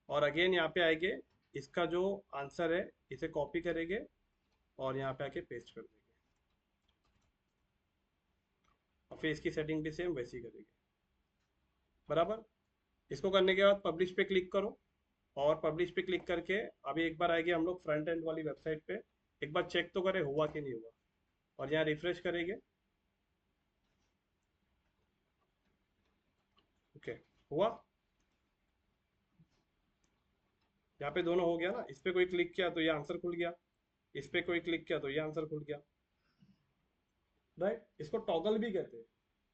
और अगेन यहाँ पे आएंगे, इसका जो आंसर है इसे कॉपी करेंगे और यहाँ पे आके पेस्ट कर देंगे, और फिर इसकी सेटिंग भी सेम वैसी करेंगे बराबर। इसको करने के बाद पब्लिश पे क्लिक करो, और पब्लिश पे क्लिक करके अभी एक बार आएंगे हम लोग फ्रंट एंड वाली वेबसाइट पे, एक बार चेक तो करें हुआ कि नहीं हुआ, और यहाँ रिफ्रेश करेंगे। ओके, हुआ, यहाँ पे दोनों हो गया ना, इस पे कोई क्लिक किया तो ये आंसर खुल गया, इस पे कोई क्लिक किया तो ये आंसर खुल गया, राइट। इसको टॉगल भी कहते हैं,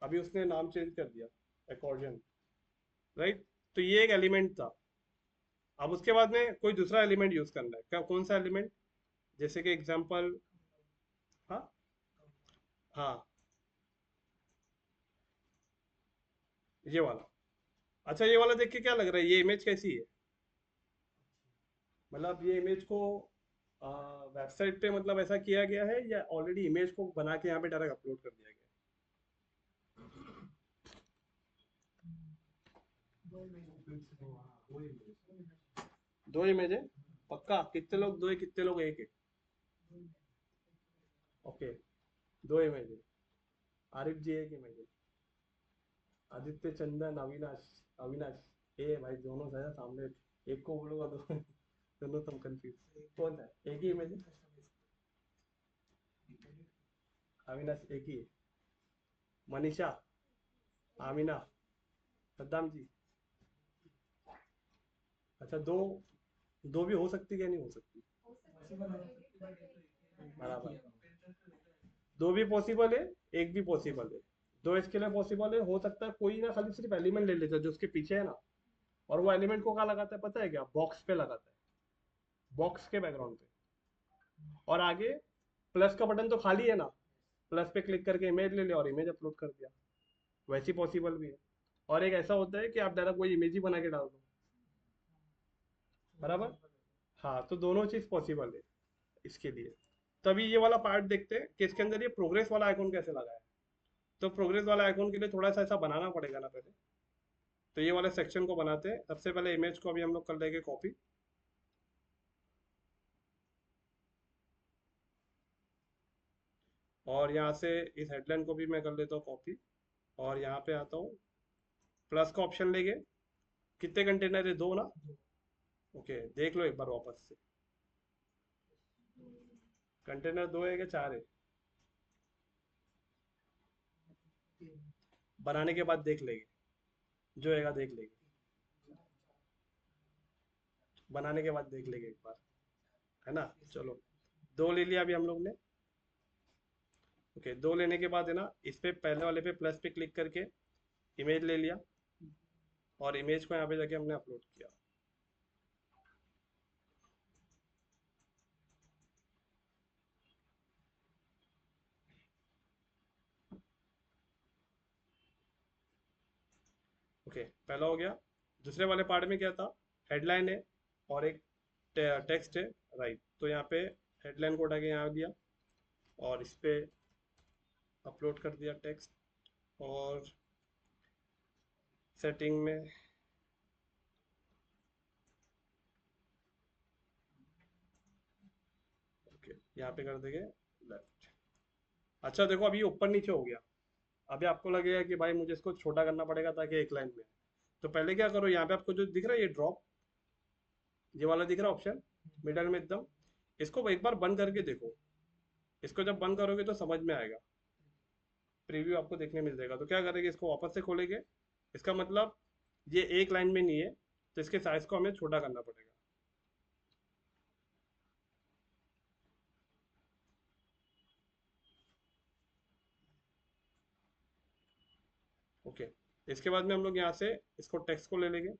अभी उसने नाम चेंज कर दिया, एकॉर्डियन, राइट। तो ये एक एलिमेंट था। अब उसके बाद में कोई दूसरा एलिमेंट यूज करना है, क्या कौन सा एलिमेंट, जैसे कि एग्जांपल, हाँ हाँ ये वाला। अच्छा, ये वाला देख के क्या लग रहा है, ये इमेज कैसी है, मतलब ये इमेज को वेबसाइट पे मतलब ऐसा किया गया है या ऑलरेडी इमेज को बना के यहाँ पे डायरेक्ट अपलोड कर दिया गया है। दो इमेज है, पक्का, कितने लोग दो है, कितने लोग एक है। ओके, दो इमेज है, आरिफ जी एक इमेज है, आदित्य, चंदन, अविनाश, अविनाश ए भाई दोनों है सामने, एक को बोलूंगा तो दोनों तुम कंफ्यूज, कौन है, एक ही इमेज है, अविनाश एक ही है, मनीषा, आमिना, सद्दाम जी। अच्छा, दो, दो भी हो सकती है, क्या नहीं हो सकती, बराबर, दो भी पॉसिबल है, एक भी पॉसिबल है, दो इसके लिए पॉसिबल है, हो सकता है कोई ना खाली सिर्फ एलिमेंट ले लेता है जो उसके पीछे है ना, और वो एलिमेंट को कहाँ लगाता है पता है क्या? बॉक्स पे लगाता है, बॉक्स के बैकग्राउंड पे। और आगे प्लस का बटन तो खाली है ना, प्लस पे क्लिक करके इमेज ले लिया और इमेज अपलोड कर दिया। वैसे पॉसिबल भी है। और एक ऐसा होता है कि आप डायरेक्ट कोई इमेज ही बना के डाल दो, बराबर। हाँ, तो दोनों चीज पॉसिबल है इसके लिए। तभी ये वाला पार्ट देखते हैं कि इसके अंदर ये प्रोग्रेस वाला आइकॉन कैसे लगा है। तो प्रोग्रेस वाला आइकॉन के लिए थोड़ा सा ऐसा बनाना पड़ेगा ना पहले। तो ये वाले सेक्शन को बनाते हैं। सबसे पहले इमेज को अभी हम लोग कर लेंगे कॉपी। और यहाँ से इस हेडलाइन को भी मैं कर लेता हूँ कॉपी। और यहाँ पे आता हूँ, प्लस का ऑप्शन लेंगे। कितने कंटेनर है? दो ना। ओके, देख लो एक बार वापस से, कंटेनर दो है कि चार है? बनाने के बाद देख लेंगे, जो हैगा देख लेंगे। बनाने के बाद देख लेंगे एक बार, है ना। चलो, दो ले लिया अभी हम लोग ने। ओके, दो लेने के बाद है ना, इस पे पहले वाले पे प्लस पे क्लिक करके इमेज ले लिया। और इमेज को यहाँ पे जाके हमने अपलोड किया। ओके, पहला हो गया। दूसरे वाले पार्ट में क्या था? हेडलाइन है और एक टेक्स्ट है, राइट। तो यहाँ पे हेडलाइन को उठा के यहाँ दिया और इस पे अपलोड कर दिया टेक्स्ट। और सेटिंग में ओके, यहाँ पे कर देंगे लेफ्ट। अच्छा देखो, अभी ये ऊपर नीचे हो गया। अभी आपको लगेगा कि भाई मुझे इसको छोटा करना पड़ेगा ताकि एक लाइन में। तो पहले क्या करो, यहाँ पे आपको जो दिख रहा है ये ड्रॉप, ये वाला दिख रहा है ऑप्शन मिडल में एकदम, इसको एक बार बंद करके देखो। इसको जब बंद करोगे तो समझ में आएगा, प्रीव्यू आपको देखने मिल जाएगा। तो क्या करेंगे, इसको वापस से खोलेंगे। इसका मतलब ये एक लाइन में नहीं है, तो इसके साइज को हमें छोटा करना पड़ेगा। ओके, इसके बाद में हम लोग यहाँ से इसको टेक्स्ट को ले लेंगे।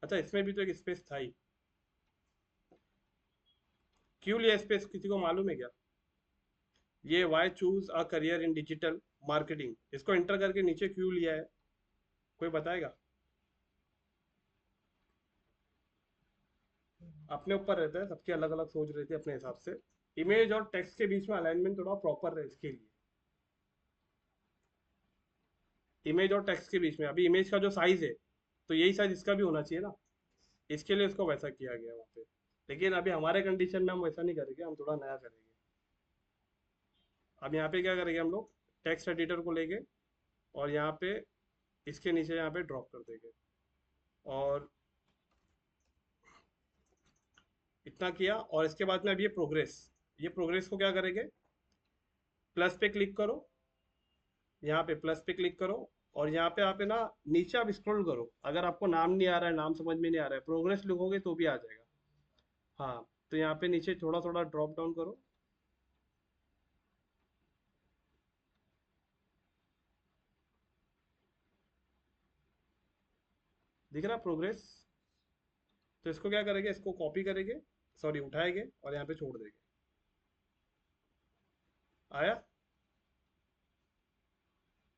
अच्छा, इसमें भी तो एक स्पेस था ही, क्यों लिया स्पेस किसी को मालूम है क्या? ये why choose a career in digital marketing, इसको इंटर करके नीचे क्यों लिया है? कोई बताएगा? अपने ऊपर रहता है, सबकी अलग अलग सोच रहती है अपने हिसाब से। इमेज और टेक्स्ट के बीच में अलाइनमेंट थोड़ा प्रॉपर रहे इसके लिए। इमेज और टेक्स्ट के बीच में, अभी इमेज का जो साइज है तो यही साइज इसका भी होना चाहिए ना, इसके लिए इसको वैसा किया गया वहाँ पे। लेकिन अभी हमारे कंडीशन में हम वैसा नहीं करेंगे, हम थोड़ा नया करेंगे। अब यहाँ पे क्या करेंगे हम लोग, टेक्स्ट एडिटर को लेंगे और यहाँ पे इसके नीचे यहाँ पे ड्रॉप कर देंगे। और इतना किया। और इसके बाद में अब ये प्रोग्रेस को क्या करेंगे, प्लस पे क्लिक करो। यहाँ पे प्लस पे क्लिक करो और यहाँ पे आप है ना, नीचे आप स्क्रॉल करो। अगर आपको नाम नहीं आ रहा है, नाम समझ में नहीं आ रहा है, प्रोग्रेस लिखोगे तो भी आ जाएगा। हाँ, तो यहाँ पे नीचे थोड़ा थोड़ा ड्रॉप डाउन करो। दिख रहा प्रोग्रेस? तो इसको क्या करेंगे, इसको कॉपी करेंगे, सॉरी उठाएंगे और यहाँ पे छोड़ देंगे। आया?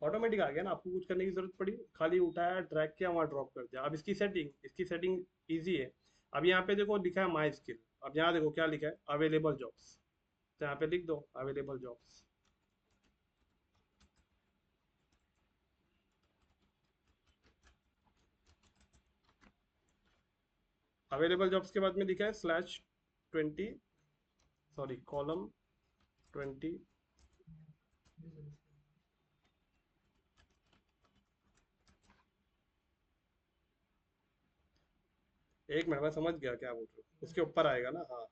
ऑटोमेटिक आ गया ना, आपको कुछ करने की जरूरत पड़ी, खाली उठाया, ड्रैग किया, वहाँ ड्रॉप कर दिया। अब इसकी सेटिंग इजी है। अब यहाँ पे देखो लिखा है माई स्किल। अब यहाँ देखो क्या लिखा है, अवेलेबल जॉब्स। तो यहाँ पे लिख दो अवेलेबल जॉब्स। अवेलेबल जॉब्स के बाद में लिखा है /20, सॉरी कॉलम 20। एक मिनट, मैं समझ गया क्या बोल रहे हो, उसके ऊपर आएगा ना, हाँ।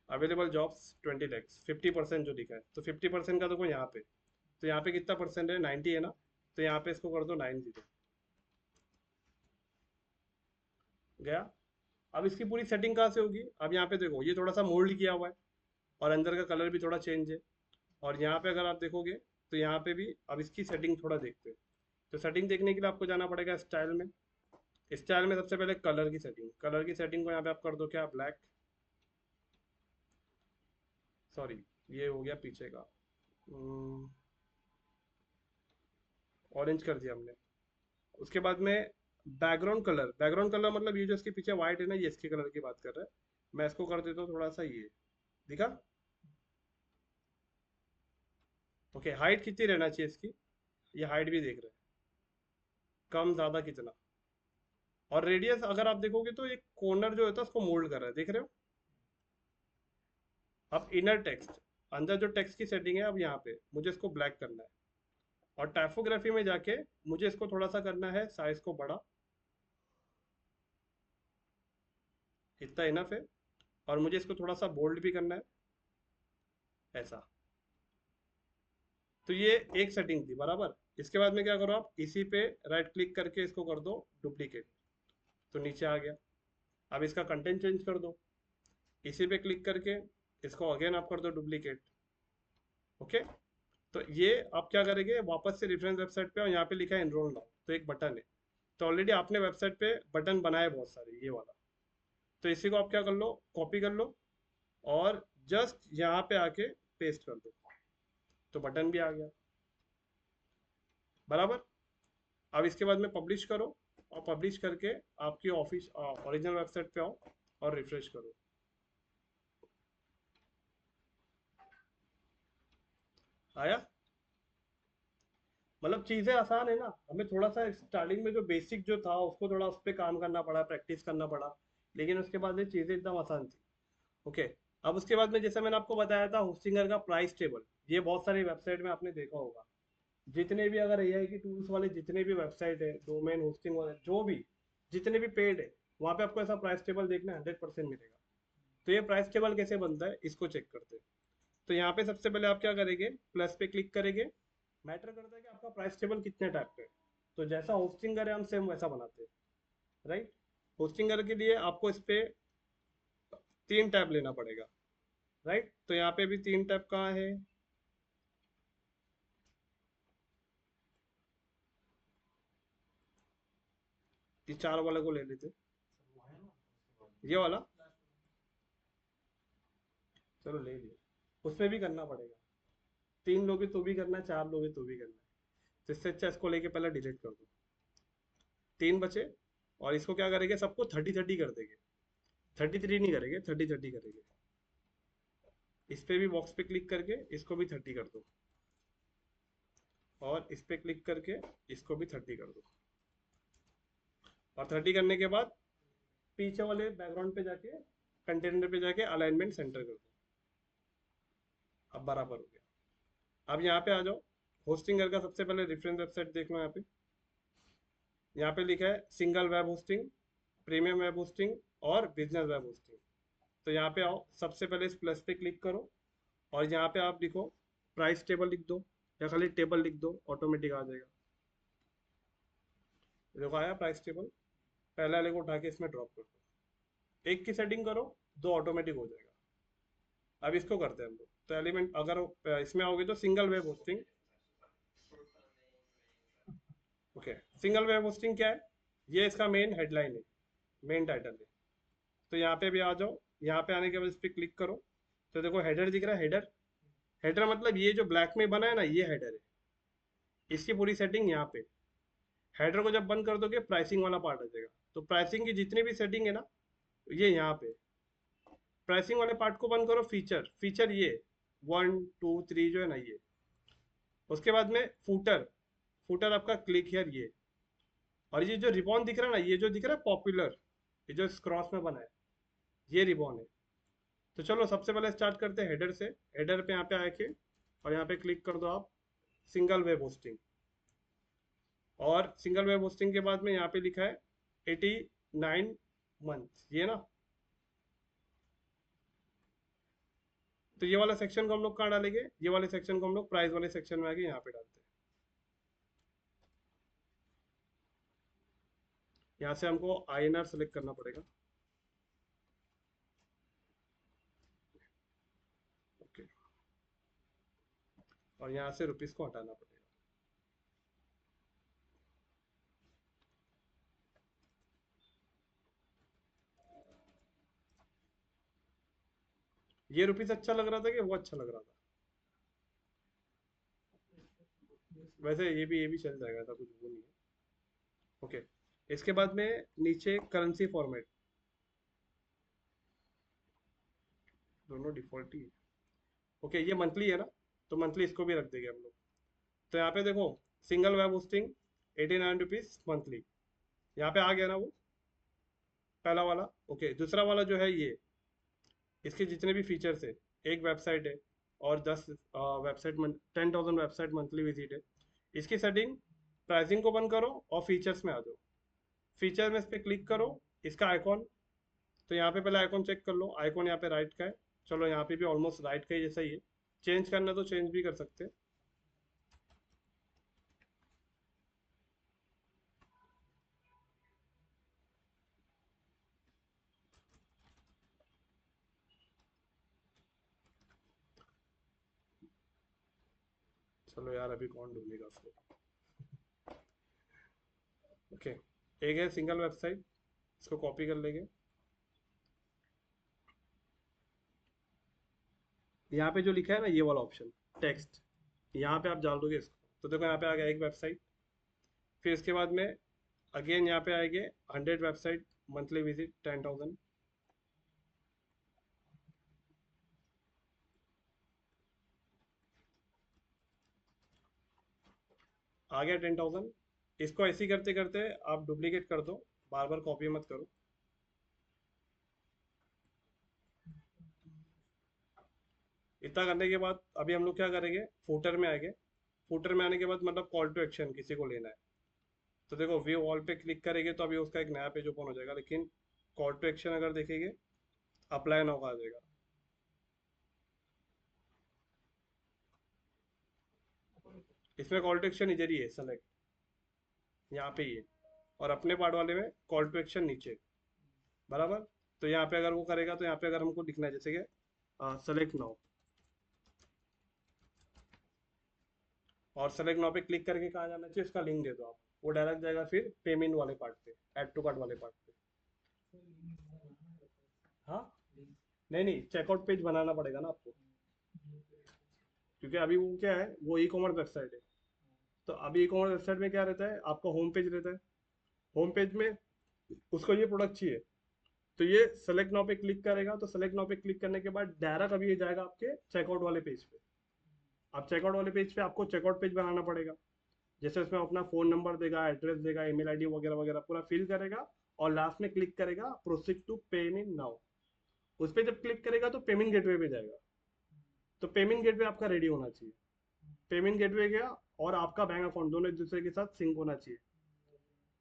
अवेलेबल जॉब्स 20 lakhs, 50% जो लिखा है, तो 50% का देखो यहाँ पे। तो यहाँ पे कितना परसेंट है, 90 है ना। तो यहाँ पे इसको कर दो 90। गया? अब इसकी पूरी सेटिंग कहाँ से होगी? अब यहाँ पे देखो ये थोड़ा सा मोल्ड किया हुआ है और अंदर का कलर भी थोड़ा चेंज है। और यहाँ पे अगर आप देखोगे तो यहाँ पे भी अब इसकी सेटिंग थोड़ा देखते हैं। तो सेटिंग देखने के लिए आपको जाना पड़ेगा स्टाइल में। स्टाइल में सबसे पहले कलर की सेटिंग को यहाँ पे आप कर दो क्या, ब्लैक, सॉरी ये हो गया पीछे का, ऑरेंज कर दिया हमने। उसके बाद में बैकग्राउंड कलर मतलब ये जो इसके पीछे व्हाइट है ना, ये इसके कलर की बात कर रहा है। मैं इसको कर देता हूँ थोड़ा सा ये, दिखा? ओके, हाइट कितनी रहना चाहिए इसकी? ये हाइट भी देख रहे हैं, कम ज़्यादा कितना। और रेडियस अगर आप देखोगे तो एक कॉर्नर जो होता है उसको मोल्ड कर रहा है, देख रहे हो? अब इनर टेक्स्ट, अंदर जो टेक्स्ट की सेटिंग है, अब यहाँ पे मुझे इसको ब्लैक करना है। और टाइपोग्राफी में जाके मुझे इसको थोड़ा सा करना है साइज को बड़ा, इतना इनफ है। और मुझे इसको थोड़ा सा बोल्ड भी करना है, ऐसा। तो ये एक सेटिंग थी बराबर। इसके बाद में क्या करो, आप इसी पे राइट क्लिक करके इसको कर दो डुप्लीकेट, तो नीचे आ गया। अब इसका कंटेंट चेंज कर दो, इसी पे क्लिक करके इसको अगेन आप कर दो डुप्लीकेट। ओके, तो ये आप क्या करेंगे, वापस से रेफरेंस वेबसाइट पे, और यहाँ पे लिखा है एनरोल नाउ, तो एक बटन है। तो ऑलरेडी आपने वेबसाइट पे बटन बनाए बहुत सारे, ये वाला। तो इसी को आप क्या कर लो, कॉपी कर लो और जस्ट यहाँ पे आके पेस्ट कर दो, तो बटन भी आ गया बराबर। अब इसके बाद में पब्लिश करो, और पब्लिश करके आपकी ऑफिस ओरिजिनल वेबसाइट पे आओ और रिफ्रेश करो। आया? मतलब चीजें आसान है ना, हमें थोड़ा सा स्टार्टिंग में जो बेसिक जो था उसको थोड़ा उस पर काम करना पड़ा, प्रैक्टिस करना पड़ा, लेकिन उसके बाद ये चीजें एकदम आसान थी। ओके, अब उसके बाद में जैसे मैंने आपको बताया था होस्टिंगर का प्राइस टेबल, ये बहुत सारी वेबसाइट में आपने देखा होगा। जितने भी अगर एआई की टूल्स वाले जितने भी वेबसाइट है, डोमेन होस्टिंग वाले जो भी, जितने भी पेड है, वहाँ पे आपको ऐसा प्राइस टेबल देखना 100% मिलेगा। तो ये प्राइस टेबल कैसे बनता है इसको चेक करते हैं। तो यहाँ पे सबसे पहले आप क्या करेंगे, प्लस पे क्लिक करेंगे। मैटर करता है कि आपका प्राइस टेबल कितने टाइप पे है। तो जैसा होस्टिंगर है हम सेम वैसा बनाते हैं, राइट। होस्टिंगर के लिए आपको इस पे 3 टैब लेना पड़ेगा, राइट। तो यहाँ पे भी 3 टैब कहाँ है, ये 4 वाले को ले लेते, ये वाला, चलो ले लिया। उसमें भी करना पड़ेगा, 3 लोगे तो भी करना है, 4 लोगे तो भी करना है। तो इससे अच्छा इसको लेके पहले डिलीट कर दो, 3 बचे। और इसको क्या करेंगे, सबको 30-30 कर देंगे, 33 नहीं करेंगे, 30-30 करेंगे। इस पे भी बॉक्स पे क्लिक करके इसको भी 30 कर दो, और इस पे क्लिक करके इसको भी 30 कर दो। और 30 करने के बाद पीछे वाले बैकग्राउंड पे जाके कंटेनर पे जाके अलाइनमेंट सेंटर कर दो। अब बराबर हो गया। अब यहाँ पे आ जाओ, होस्टिंगर का सबसे पहले रेफरेंस वेबसाइट देख लो। यहाँ पे लिखा है single web hosting, premium web hosting और बिजनेस वेब होस्टिंग। तो यहाँ पे आओ, सबसे पहले इस प्लस पे क्लिक करो, और यहाँ पे आप लिखो प्राइस टेबल लिख दो, या खाली टेबल लिख दो, ऑटोमेटिक आ जाएगा। देखो आया प्राइस टेबल। पहले वाले को उठा के इसमें ड्रॉप कर दो, एक की सेटिंग करो, 2 ऑटोमेटिक हो जाएगा। अब इसको करते हैं हम लोग। तो एलिमेंट अगर इसमें आओगे तो single web hosting. Okay, single web hosting क्या है, ये इसका मेन हेडलाइन है, मेन टाइटल है। तो यहाँ पे भी आ जाओ, यहाँ पे आने के बाद इस पर क्लिक करो। तो देखो हेडर दिख रहा है, हेडर। हेडर मतलब ये जो ब्लैक में बना है ना, ये हेडर है। इसकी पूरी सेटिंग यहाँ पे। हेडर को जब बंद कर दोगे प्राइसिंग वाला पार्ट आ जाएगा। तो प्राइसिंग की जितनी भी सेटिंग है ना, ये यहाँ पे। प्राइसिंग वाले पार्ट को बंद करो, फीचर फीचर ये 1 2 3 जो है ना, ये। उसके बाद में फूटर, फूटर आपका क्लिक हियर ये। और ये जो रिबॉन दिख रहा है ना, ये जो दिख रहा है पॉपुलर, ये जो क्रॉस में बना है, ये रिबॉन है। तो चलो सबसे पहले स्टार्ट करते हैं हेडर से। हेडर पे यहाँ पे आके और यहाँ पे क्लिक कर दो आप सिंगल वेब होस्टिंग। और सिंगल वेब होस्टिंग के बाद में यहाँ पे लिखा है 89 मंथ, ये ना। तो ये वाला सेक्शन को हम लोग कहाँ डालेंगे, ये वाले सेक्शन को हम लोग प्राइस वाले सेक्शन में आके यहाँ पे डालते हैं। यहाँ से हमको INR सेलेक्ट करना पड़ेगा। और यहाँ से रुपीस को हटाना पड़ेगा। ये रुपीस अच्छा लग रहा था कि वो अच्छा लग रहा था? वैसे ये भी चल जाएगा, था कुछ वो नहीं है। ओके, इसके बाद में नीचे करेंसी फॉर्मेट, दोनों डिफॉल्ट ही है। ओके, ये मंथली है ना, तो मंथली इसको भी रख देंगे हम लोग। तो यहाँ पे देखो, single web hosting 89 rupees monthly, यहाँ पे आ गया ना वो पहला वाला। ओके, दूसरा वाला जो है ये, इसके जितने भी फीचर्स है, एक वेबसाइट है और 10,000 वेबसाइट मंथली विजिट है। इसकी सेटिंग, प्राइसिंग को बंद करो और फीचर्स में आ जाओ। फीचर में इस पर क्लिक करो, इसका आइकॉन, तो यहाँ पे पहले आइकॉन चेक कर लो, आइकॉन यहाँ पे राइट का है। चलो यहाँ पे भी ऑलमोस्ट राइट का ही जैसा ही है। चेंज करना तो चेंज भी कर सकते हैं। चलो यार, अभी कौन ढूंढेगा उसको। ओके, एक है सिंगल वेबसाइट, इसको कॉपी कर लेंगे। यहाँ पे जो लिखा है ना ये वाला ऑप्शन, टेक्स्ट, यहाँ पे आप डाल दोगे इसको, तो देखो यहाँ पे आ गया एक वेबसाइट। फिर इसके बाद में अगेन यहाँ पे आएंगे 100 वेबसाइट मंथली विजिट 10,000। आ गया 10,000। इसको ऐसे ही करते करते आप डुप्लीकेट कर दो, बार बार कॉपी मत करो। इतना करने के बाद अभी हम लोग क्या करेंगे, फूटर में आएंगे। फूटर में आने के बाद मतलब कॉल टू एक्शन किसी को लेना है, तो देखो व्यू ऑल पे क्लिक करेंगे तो अभी उसका एक नया पेज ओपन हो जाएगा। लेकिन कॉल टू एक्शन अगर देखेंगे, अप्लाई नाउ का आ जाएगा। इसमें कॉल टू एक्शन इधर ही है, सेलेक्ट, यहाँ पे ही है। और अपने पार्ट वाले में कॉल टू एक्शन नीचे, बराबर। तो यहाँ पे अगर वो करेगा तो यहाँ पे अगर हमको दिखना है जैसे कि सेलेक्ट नाउ, और सेलेक्ट नाउ पे क्लिक करके कहाँ जाना चाहिए, उसका लिंक दे दो आप, वो डायरेक्ट जाएगा फिर पेमेंट वाले पार्ट पे, ऐड टू कार्ट वाले पार्ट पे। हाँ, नहीं नहीं, चेकआउट पेज बनाना पड़ेगा ना आपको, क्योंकि अभी वो क्या है, वो ई कॉमर्स वेबसाइट है। तो अभी ई कॉमर्स वेबसाइट में क्या रहता है, आपका होम पेज रहता है। होम पेज में उसको ये प्रोडक्ट चाहिए, तो ये सेलेक्ट नाउ पे क्लिक करेगा, तो सेलेक्ट नाउ पे क्लिक करने के बाद डायरेक्ट अभी ये जाएगा आपके चेकआउट वाले पेज पे। अब चेकआउट वाले पेज पे आपको चेकआउट पेज बनाना पड़ेगा, जैसे उसमें अपना फोन नंबर देगा, एड्रेस देगा, ईमेल आईडी वगैरह वगैरह पूरा फिल करेगा। और लास्ट में क्लिक करेगा प्रोसीड टू पेमेंट नाउ, उस पर जब क्लिक करेगा तो पेमेंट गेटवे पे जाएगा। तो पेमेंट गेटवे आपका रेडी होना चाहिए। पेमेंट गेटवे गया और आपका बैंक अकाउंट दोनों एक दूसरे के साथ सिंक होना चाहिए,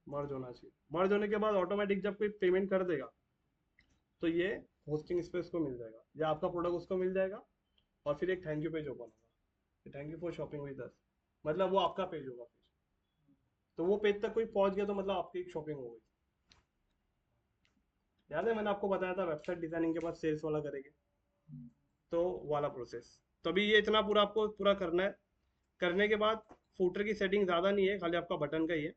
मर्ज होना चाहिए। मर्ज होने के बाद ऑटोमेटिक जब कोई पेमेंट कर देगा तो ये होस्टिंग स्पेस को मिल जाएगा, या आपका प्रोडक्ट उसको मिल जाएगा। और फिर एक थैंक यू पेज ओपन होगा, thank you for shopping with us, मतलब वो आपका पेज होगा फिर। तो वो पेज तक कोई पहुंच गया तो मतलब आपकी एक शॉपिंग हो गई। याद है मैंने आपको बताया था वेबसाइट डिजाइनिंग के बाद सेल्स वाला करेंगे, तो वाला प्रोसेस। तो अभी ये इतना पूरा आपको पूरा करना है। करने के बाद फूटर की सेटिंग ज़्यादा नहीं है, खाली आपका बटन का ही है।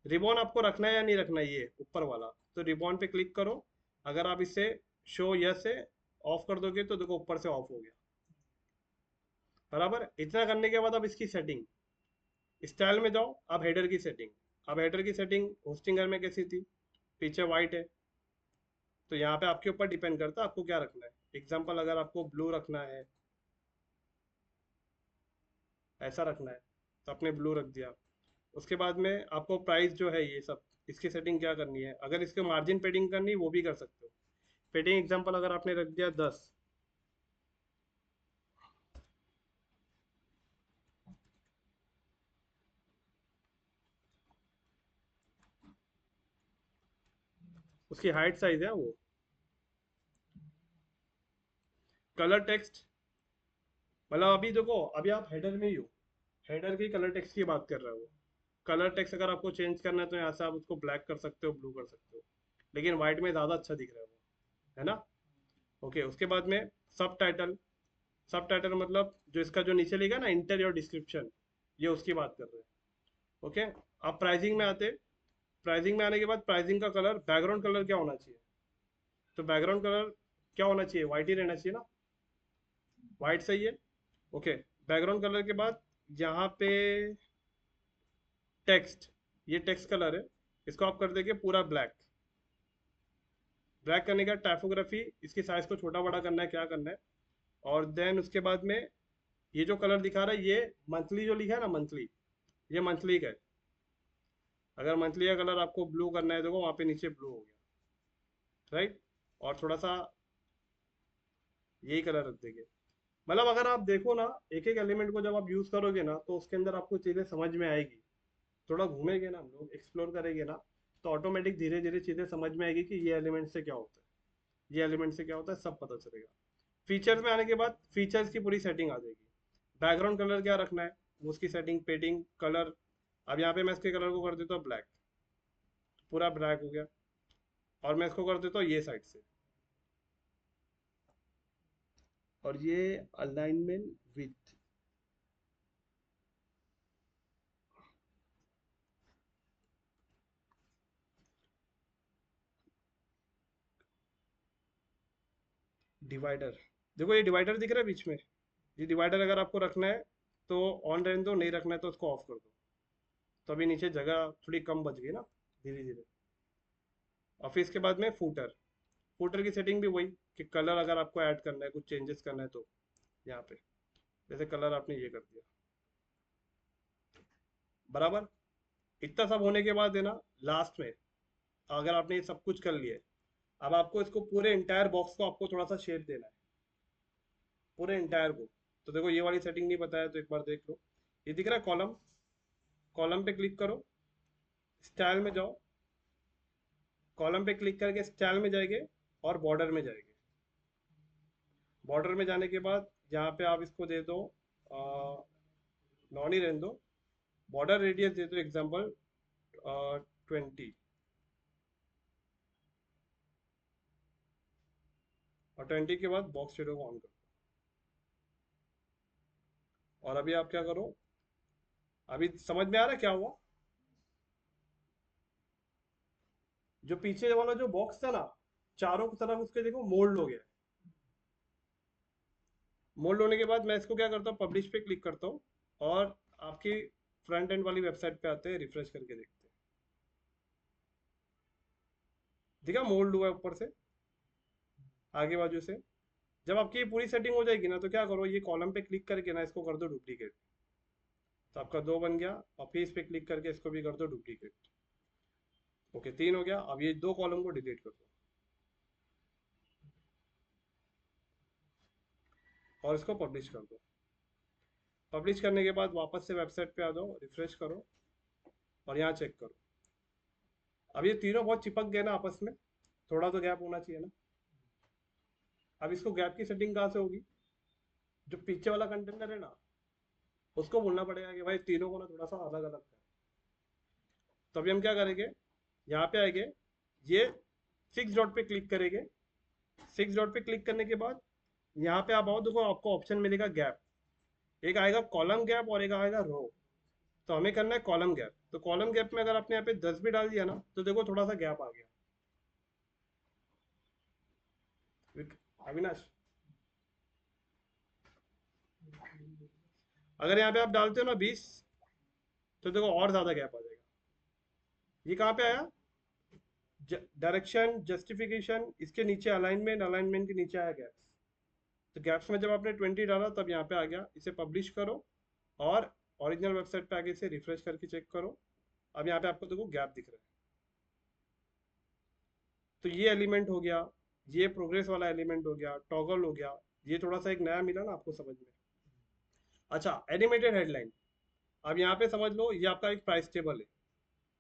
रिबॉन आपको रखना है या नहीं रखना है, ये ऊपर वाला, तो रिबॉन पे क्लिक करो। अगर आप इसे शो यस से ऑफ कर दोगे तो देखो ऊपर से ऑफ हो गया, बराबर। इतना करने के बाद अब इसकी सेटिंग, स्टाइल में जाओ, अब हेडर की सेटिंग। अब हेडर की सेटिंग होस्टिंगर में कैसी थी, पीछे वाइट है, तो यहाँ पे आपके ऊपर डिपेंड करता है आपको क्या रखना है। एग्जाम्पल अगर आपको ब्लू रखना है, ऐसा रखना है, तो आपने ब्लू रख दिया। उसके बाद में आपको प्राइस जो है ये सब, इसकी सेटिंग क्या करनी है, अगर इसके मार्जिन पेडिंग करनी है वो भी कर सकते हो। पेडिंग एग्जांपल अगर आपने रख दिया 10, उसकी हाइट साइज है वो। कलर टेक्स्ट, मतलब अभी देखो अभी आप हेडर में ही हो, हेडर की कलर टेक्स्ट की बात कर रहे हो। कलर टेक्स्ट अगर आपको चेंज करना है तो यहाँ से आप उसको ब्लैक कर सकते हो, ब्लू कर सकते हो, लेकिन व्हाइट में ज़्यादा अच्छा दिख रहा है वो, है ना। ओके, उसके बाद में सब टाइटल, सब टाइटल मतलब जो इसका जो नीचे लिखा है ना इंटर योर डिस्क्रिप्शन, ये उसकी बात कर रहे हैं। ओके, अब प्राइसिंग में आते। प्राइसिंग में आने के बाद प्राइसिंग का कलर, बैकग्राउंड कलर क्या होना चाहिए? तो बैकग्राउंड कलर क्या होना चाहिए? वाइट ही रहना चाहिए ना, वाइट सही है। ओके, बैकग्राउंड कलर के बाद यहाँ पे टेक्स्ट, ये टेक्स्ट कलर है, इसको आप कर देंगे पूरा ब्लैक। ब्लैक करने का टाइपोग्राफी, इसकी साइज को छोटा बड़ा करना है, क्या करना है। और देन उसके बाद में ये जो कलर दिखा रहा है, ये मंथली जो लिखा है ना, मंथली, ये मंथली का है। अगर मंथली का कलर आपको ब्लू करना है, देखो वहाँ पे नीचे ब्लू हो गया, राइट। और थोड़ा सा यही कलर रख देंगे। मतलब अगर आप देखो ना, एक एक एलिमेंट को जब आप यूज करोगे ना, तो उसके अंदर आपको चीजें समझ में आएगी। थोड़ा घूमेंगे ना हम लोग, एक्सप्लोर करेंगे ना, तो ऑटोमेटिक धीरे धीरे चीजें समझ में आएगी कि ये एलिमेंट से क्या होता है, ये एलिमेंट से क्या होता है, सब पता चलेगा। फीचर्स में आने के बाद फीचर्स की पूरी सेटिंग आ जाएगी। बैकग्राउंड कलर क्या रखना है, उसकी सेटिंग, पेडिंग, कलर। अब यहाँ पे मैं इसके कलर को कर देता हूँ ब्लैक, पूरा ब्लैक हो गया। और मैं इसको कर देता हूँ ये साइड से, और ये अलाइनमेंट विथ, डिवाइडर। देखो ये डिवाइडर दिख रहा है बीच में, ये डिवाइडर अगर आपको रखना है तो ऑन रहने दो, नहीं रखना है तो उसको ऑफ कर दो। तो अभी नीचे जगह थोड़ी कम बच गई ना, धीरे धीरे। और फिर इसके बाद में फूटर, फूटर की सेटिंग भी वही, कि कलर अगर आपको ऐड करना है, कुछ चेंजेस करना है, तो यहाँ पे जैसे कलर आपने ये कर दिया, बराबर। इतना सब होने के बाद है ना, लास्ट में अगर आपने ये सब कुछ कर लिया है, अब आपको इसको पूरे इंटायर बॉक्स को आपको थोड़ा सा शेप देना है, पूरे इंटायर को। तो देखो ये वाली सेटिंग नहीं बताया तो एक बार देख लो। ये दिख रहा है कॉलम, कॉलम पे क्लिक करो, स्टाइल में जाओ, कॉलम पे क्लिक करके स्टाइल में जाएंगे और बॉर्डर में जाएंगे। बॉर्डर में जाने के बाद यहाँ पे आप इसको दे दो नॉन ही रहने दो, बॉर्डर रेडियस दे दो एग्जाम्पल 20, और 20 के बाद बॉक्स शेडो को ऑन करो। और अभी आप क्या करो, अभी समझ में आ रहा है क्या हुआ? जो पीछे वाला जो बॉक्स था ना, चारों तरफ उसके देखो मोल्ड हो गया। मोल्ड होने के बाद मैं इसको क्या करता हूँ, पब्लिश पे क्लिक करता हूँ, और आपकी फ्रंट एंड वाली वेबसाइट पे आते हैं, रिफ्रेश करके देखते हैं। देखा मोल्ड हुआ है ऊपर से, आगे बाजू से। जब आपकी ये पूरी सेटिंग हो जाएगी ना, तो क्या करो, ये कॉलम पे क्लिक करके ना इसको कर दो डुप्लीकेट। तो आपका 2 बन गया, और फिर इस पे क्लिक करके इसको भी कर दो डुप्लीकेट। ओके, 3 हो गया। अब ये 2 कॉलम को डिलीट कर दो, और इसको पब्लिश कर दो। पब्लिश करने के बाद वापस से वेबसाइट पे आ जाओ, रिफ्रेश करो, और यहाँ चेक करो। अब ये तीनों बहुत चिपक गए ना आपस में, थोड़ा तो गैप होना चाहिए ना। अब इसको गैप की सेटिंग कहाँ से होगी? जो पीछे वाला कंटेनर है ना, उसको बोलना पड़ेगा कि भाई तीनों को ना थोड़ा सा अलग अलग कर। तो अभी हम क्या करेंगे, यहाँ पे आएंगे, ये 6 डॉट पे क्लिक करेंगे। 6 डॉट पे क्लिक करने के बाद यहाँ पे आप आओ, देखो आपको ऑप्शन मिलेगा गैप। एक आएगा कॉलम गैप और एक आएगा रो। तो हमें करना है कॉलम गैप। तो कॉलम गैप में अगर आपने यहाँ पे 10 भी डाल दिया ना, तो देखो थोड़ा सा गैप आ गया। अविनाश, अगर यहाँ पे आप डालते हो ना 20, तो देखो और ज्यादा गैप आ जाएगा। ये कहाँ पे आया? डायरेक्शन, जस्टिफिकेशन, इसके नीचे अलाइनमेंट, अलाइनमेंट के नीचे आया गैप्स। तो गैप्स में जब आपने 20 डाला तब यहाँ पे आ गया। इसे पब्लिश करो, और ओरिजिनल वेबसाइट पे आगे इसे रिफ्रेश करके चेक करो। अब यहाँ पे आपको देखो गैप दिख रहा है। तो ये एलिमेंट हो गया, ये प्रोग्रेस वाला एलिमेंट हो गया, टॉगल हो गया। ये थोड़ा सा एक नया मिला ना आपको समझ में। अच्छा, एनिमेटेड हेडलाइन। अब यहाँ पे समझ लो, ये आपका एक प्राइस टेबल है,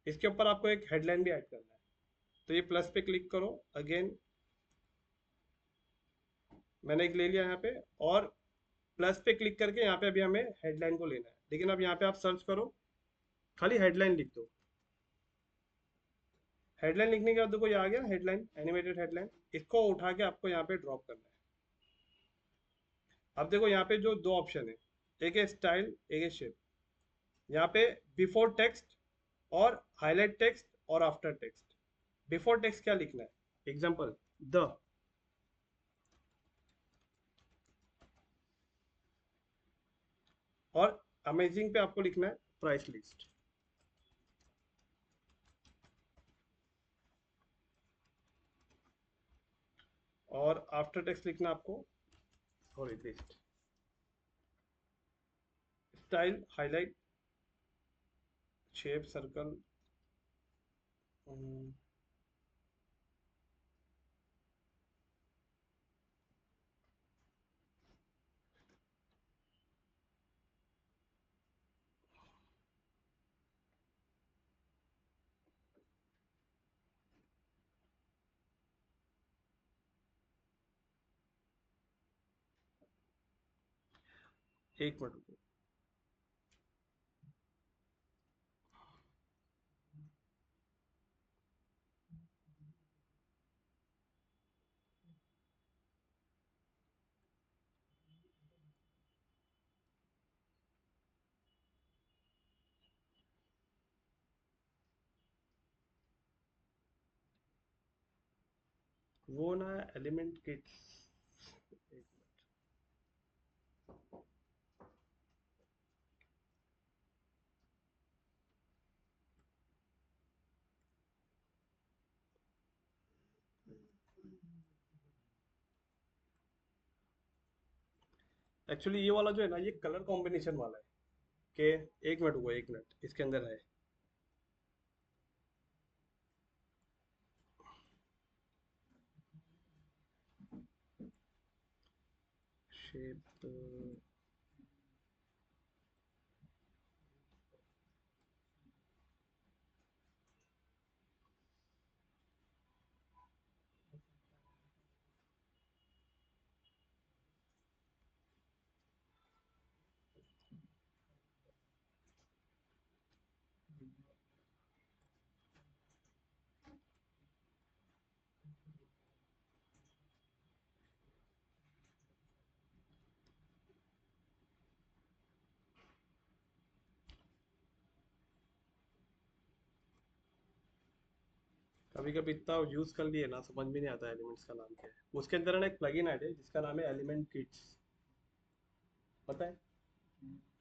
इसके ऊपर आपको एक हेडलाइन भी ऐड करना है। तो ये प्लस पे क्लिक करो अगेन, मैंने एक ले लिया यहाँ पे। और प्लस पे क्लिक करके यहाँ पे अभी हमें हेडलाइन को लेना है। लेकिन अब यहाँ पे आप सर्च करो, खाली हेडलाइन लिख दो। हेडलाइन लिखने के बाद देखो ये आ गया हेडलाइन, एनिमेटेड हेडलाइन। इसको उठा के आपको यहाँ पे ड्रॉप करना है। अब देखो यहाँ पे जो दो ऑप्शन है, एक है स्टाइल, एक है शेप। यहाँ पे बिफोर टेक्स्ट और हाईलाइट टेक्स्ट और आफ्टर टेक्स्ट। बिफोर टेक्स्ट क्या लिखना है? Example, the. और अमेजिंग पे आपको लिखना है प्राइस लिस्ट। और आफ्टर टेक्स्ट लिखना है आपको sorry list. Style, highlight, shape, circle. एक मिनट रुको। वो ना एलिमेंट किट्स। एक्चुअली ये वाला जो है ना, ये कलर कॉम्बिनेशन वाला है। के एक मिनट हुआ, एक मिनट इसके अंदर है। शेप। कभी कभी इतना यूज कर लिए ना, समझ में नहीं आता एलिमेंट्स का नाम क्या है। उसके अंदर है ना एक प्लगइन ऐड है जिसका नाम है एलिमेंट किट्स। पता है?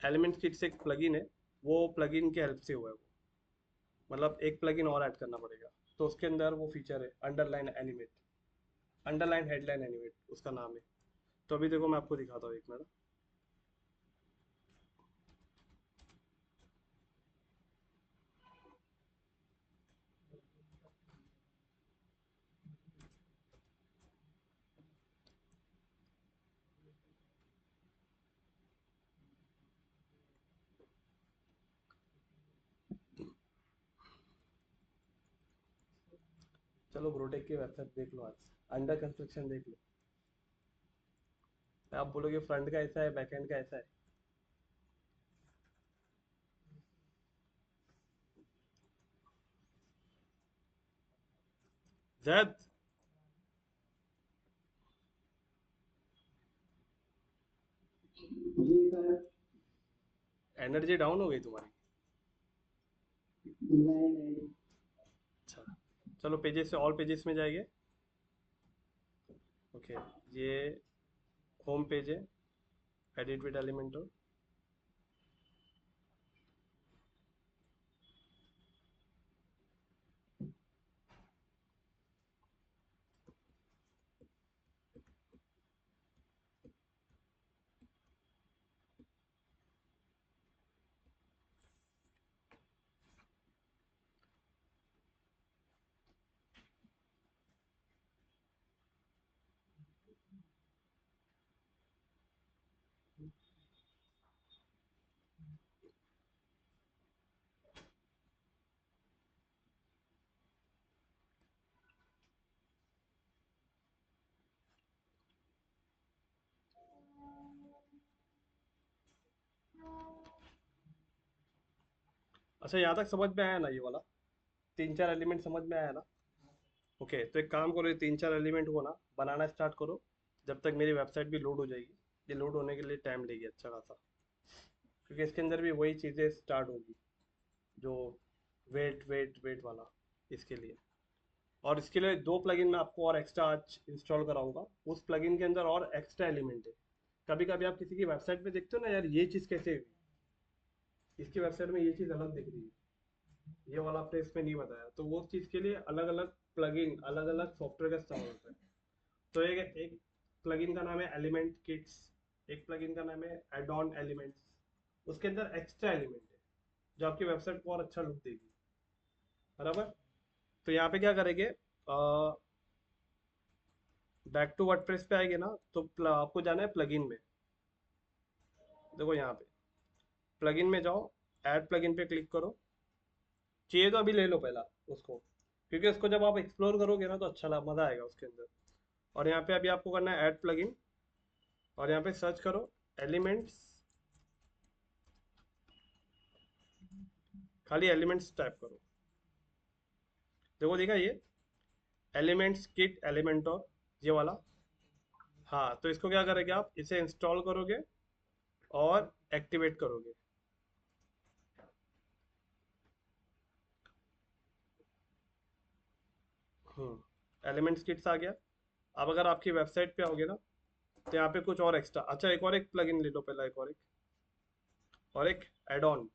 एलिमेंट किट्स एक प्लगइन है। वो प्लगइन के हेल्प से हुआ है वो। मतलब एक प्लगइन और ऐड करना पड़ेगा। तो उसके अंदर वो फीचर है underline animate. Underline headline animate उसका नाम है। तो अभी देखो मैं आपको दिखाता हूँ एक मिनट। चलो ब्रोटेक की वेबसाइट देख लो आज। अंडर कंस्ट्रक्शन देख लो। आप बोलोगे फ्रंट का ऐसा है, बैक एंड का ऐसा है। जैद, जी सर। एनर्जी डाउन हो गई तुम्हारी। नहीं नहीं। अच्छा, चलो पेजेस से ऑल पेजेस में जाएंगे। ओके, ये होम पेज है। Edit with Elementor. अच्छा, यहाँ तक समझ में आया ना ये वाला? तीन चार एलिमेंट समझ में आया ना? ओके, तो एक काम करो, ये तीन चार एलिमेंट को ना बनाना स्टार्ट करो। जब तक मेरी वेबसाइट भी लोड हो जाएगी। ये लोड होने के लिए टाइम लेगी अच्छा खासा, क्योंकि इसके अंदर भी वही चीज़ें स्टार्ट होगी जो वेट वेट वेट वाला, इसके लिए। और इसके लिए दो प्लगइन मैं आपको और एक्स्ट्रा आज इंस्टॉल कराऊंगा। उस प्लगइन के अंदर और एक्स्ट्रा एलिमेंट है। कभी कभी आप किसी की वेबसाइट पे देखते हो ना, यार ये चीज़ कैसे हुई, इसकी वेबसाइट में ये चीज़ अलग दिख रही है, ये वाला आपने इसमें नहीं बताया, तो वो चीज़ के लिए अलग अलग प्लगइन, अलग अलग सॉफ्टवेयर का इस्तेमाल होता है। तो एक एक प्लगइन का नाम है एलिमेंट किट्स, एक प्लगइन का नाम है एड ऑन एलिमेंट्स। उसके अंदर एक्स्ट्रा एलिमेंट है जो आपकी वेबसाइट को और अच्छा लुक देगी, बराबर। तो यहाँ पे क्या करेंगे, बैक टू वर्डप्रेस पे आएंगे ना, तो आपको जाना है प्लगइन में। देखो यहाँ पे प्लगइन में जाओ, ऐड प्लगइन पे क्लिक करो। चाहिए तो अभी ले लो पहला उसको, क्योंकि उसको जब आप एक्सप्लोर करोगे ना तो अच्छा मजा आएगा उसके अंदर। और यहाँ पे अभी आपको करना है ऐड प्लगइन, और यहाँ पे सर्च करो एलिमेंट्स, खाली एलिमेंट्स टाइप करो। देखो देखा ये एलिमेंट्स किट एलिमेंटोर, ये वाला। हाँ, तो इसको क्या करेंगे, आप इसे इंस्टॉल करोगे और एक्टिवेट करोगे। एलिमेंट्स किट्स आ गया। अब अगर आपकी वेबसाइट पे आओगे ना, तो यहाँ पे कुछ और एक्स्ट्रा, अच्छा एक और एक प्लगइन ले लो पहला, एक और एक एड ऑन।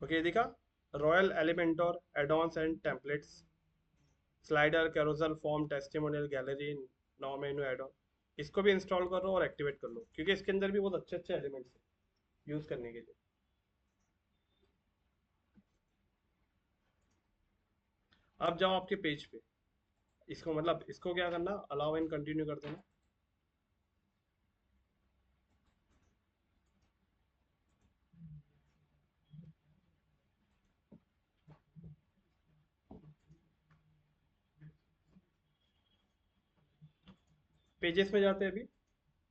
ओके, दिखा, royal Elementor addons and templates, slider carousel form testimonial gallery, now menu add on. इसको भी इंस्टॉल करो और एक्टिवेट कर लो, क्योंकि इसके अंदर भी बहुत अच्छे अच्छे एलिमेंट्स हैं यूज करने के लिए। अब जाओ आपके पेज पे, इसको मतलब इसको क्या करना, अलाउ एंड कंटिन्यू कर देना। पेजेस में जाते हैं अभी,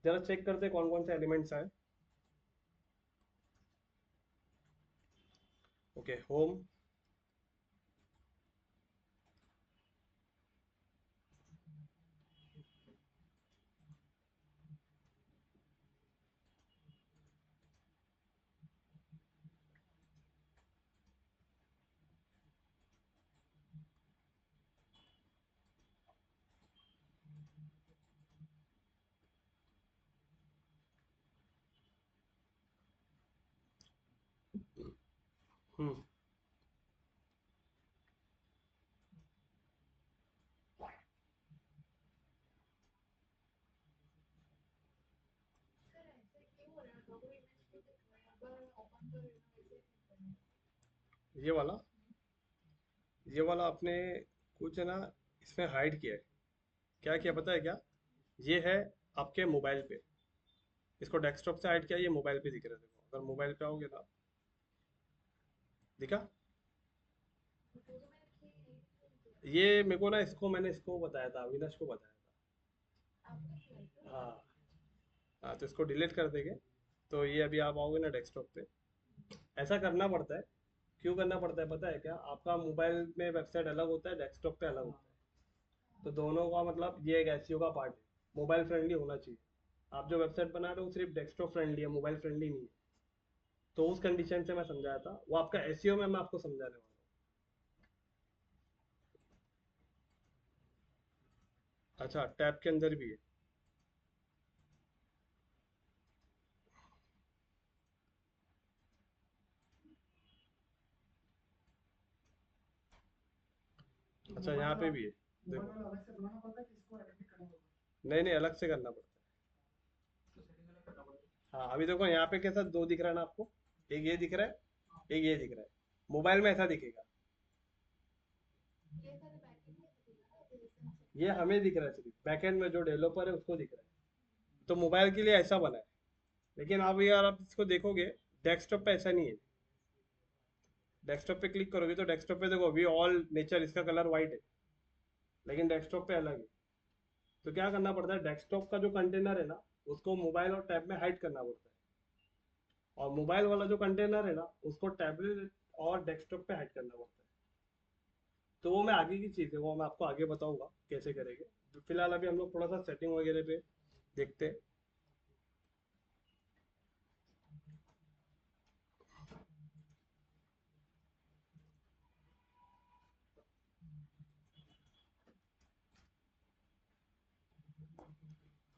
जरा चेक करते हैं कौन कौन से एलिमेंट्स आए। ओके, होम, हम्म, ये वाला आपने कुछ है ना इसमें हाइड किया है। क्या किया पता है क्या, ये है आपके मोबाइल पे, इसको डेस्कटॉप से हाइड किया, ये मोबाइल पे दिख रहा है। देखो, अगर मोबाइल पे आओगे ना, दिखा। ये मेरे को ना, मैंने इसको बताया था, अविनाश को बताया था। हाँ, हाँ, तो इसको डिलीट कर देंगे। तो ये अभी आप आओगे ना डेस्कटॉप पे, ऐसा करना पड़ता है। क्यों करना पड़ता है पता है क्या, आपका मोबाइल में वेबसाइट अलग होता है, डेस्कटॉप पे अलग होता है। तो दोनों का मतलब ये एक एसईओ का पार्ट है, मोबाइल फ्रेंडली होना चाहिए। आप जो वेबसाइट बना रहे हो सिर्फ डेस्कटॉप फ्रेंडली है, मोबाइल फ्रेंडली नहीं है। तो उस कंडीशन से मैं समझाया था, वो आपका एसईओ में मैं आपको समझाने वाला हूँ। अच्छा, टैब के अंदर भी है। अच्छा, यहाँ पे भी है, देखो। अलग से बनाना पड़ता है कि इसको एडिट करना होगा? नहीं नहीं, अलग से करना पड़ता है। हाँ, अभी देखो यहाँ पे कैसा दो दिख रहा है ना आपको, एक ये दिख रहा है, एक ये दिख रहा है। मोबाइल में ऐसा दिखेगा, ये हमें दिख रहा है सिर्फ, बैकएंड में जो डेवलपर है उसको दिख रहा है। तो मोबाइल के लिए ऐसा बना है। लेकिन अब यार आप इसको देखोगे, डेस्कटॉप पे ऐसा नहीं है। डेस्कटॉप पे क्लिक करोगे तो डेस्कटॉप पे देखो वी ऑल नेचर, इसका कलर वाइट है, लेकिन डेस्कटॉप पे अलग है। तो क्या करना पड़ता है, डेस्कटॉप का जो कंटेनर है ना, उसको मोबाइल और टैब में हाइड करना पड़ता है। और मोबाइल वाला जो कंटेनर है ना, उसको टैबलेट और डेस्कटॉप पे हाइड करना पड़ता है। तो वो मैं आगे की चीज़ है, वो मैं आपको आगे बताऊंगा कैसे करेंगे। तो फिलहाल अभी हम लोग थोड़ा सा सेटिंग वगैरह पे देखते हैं।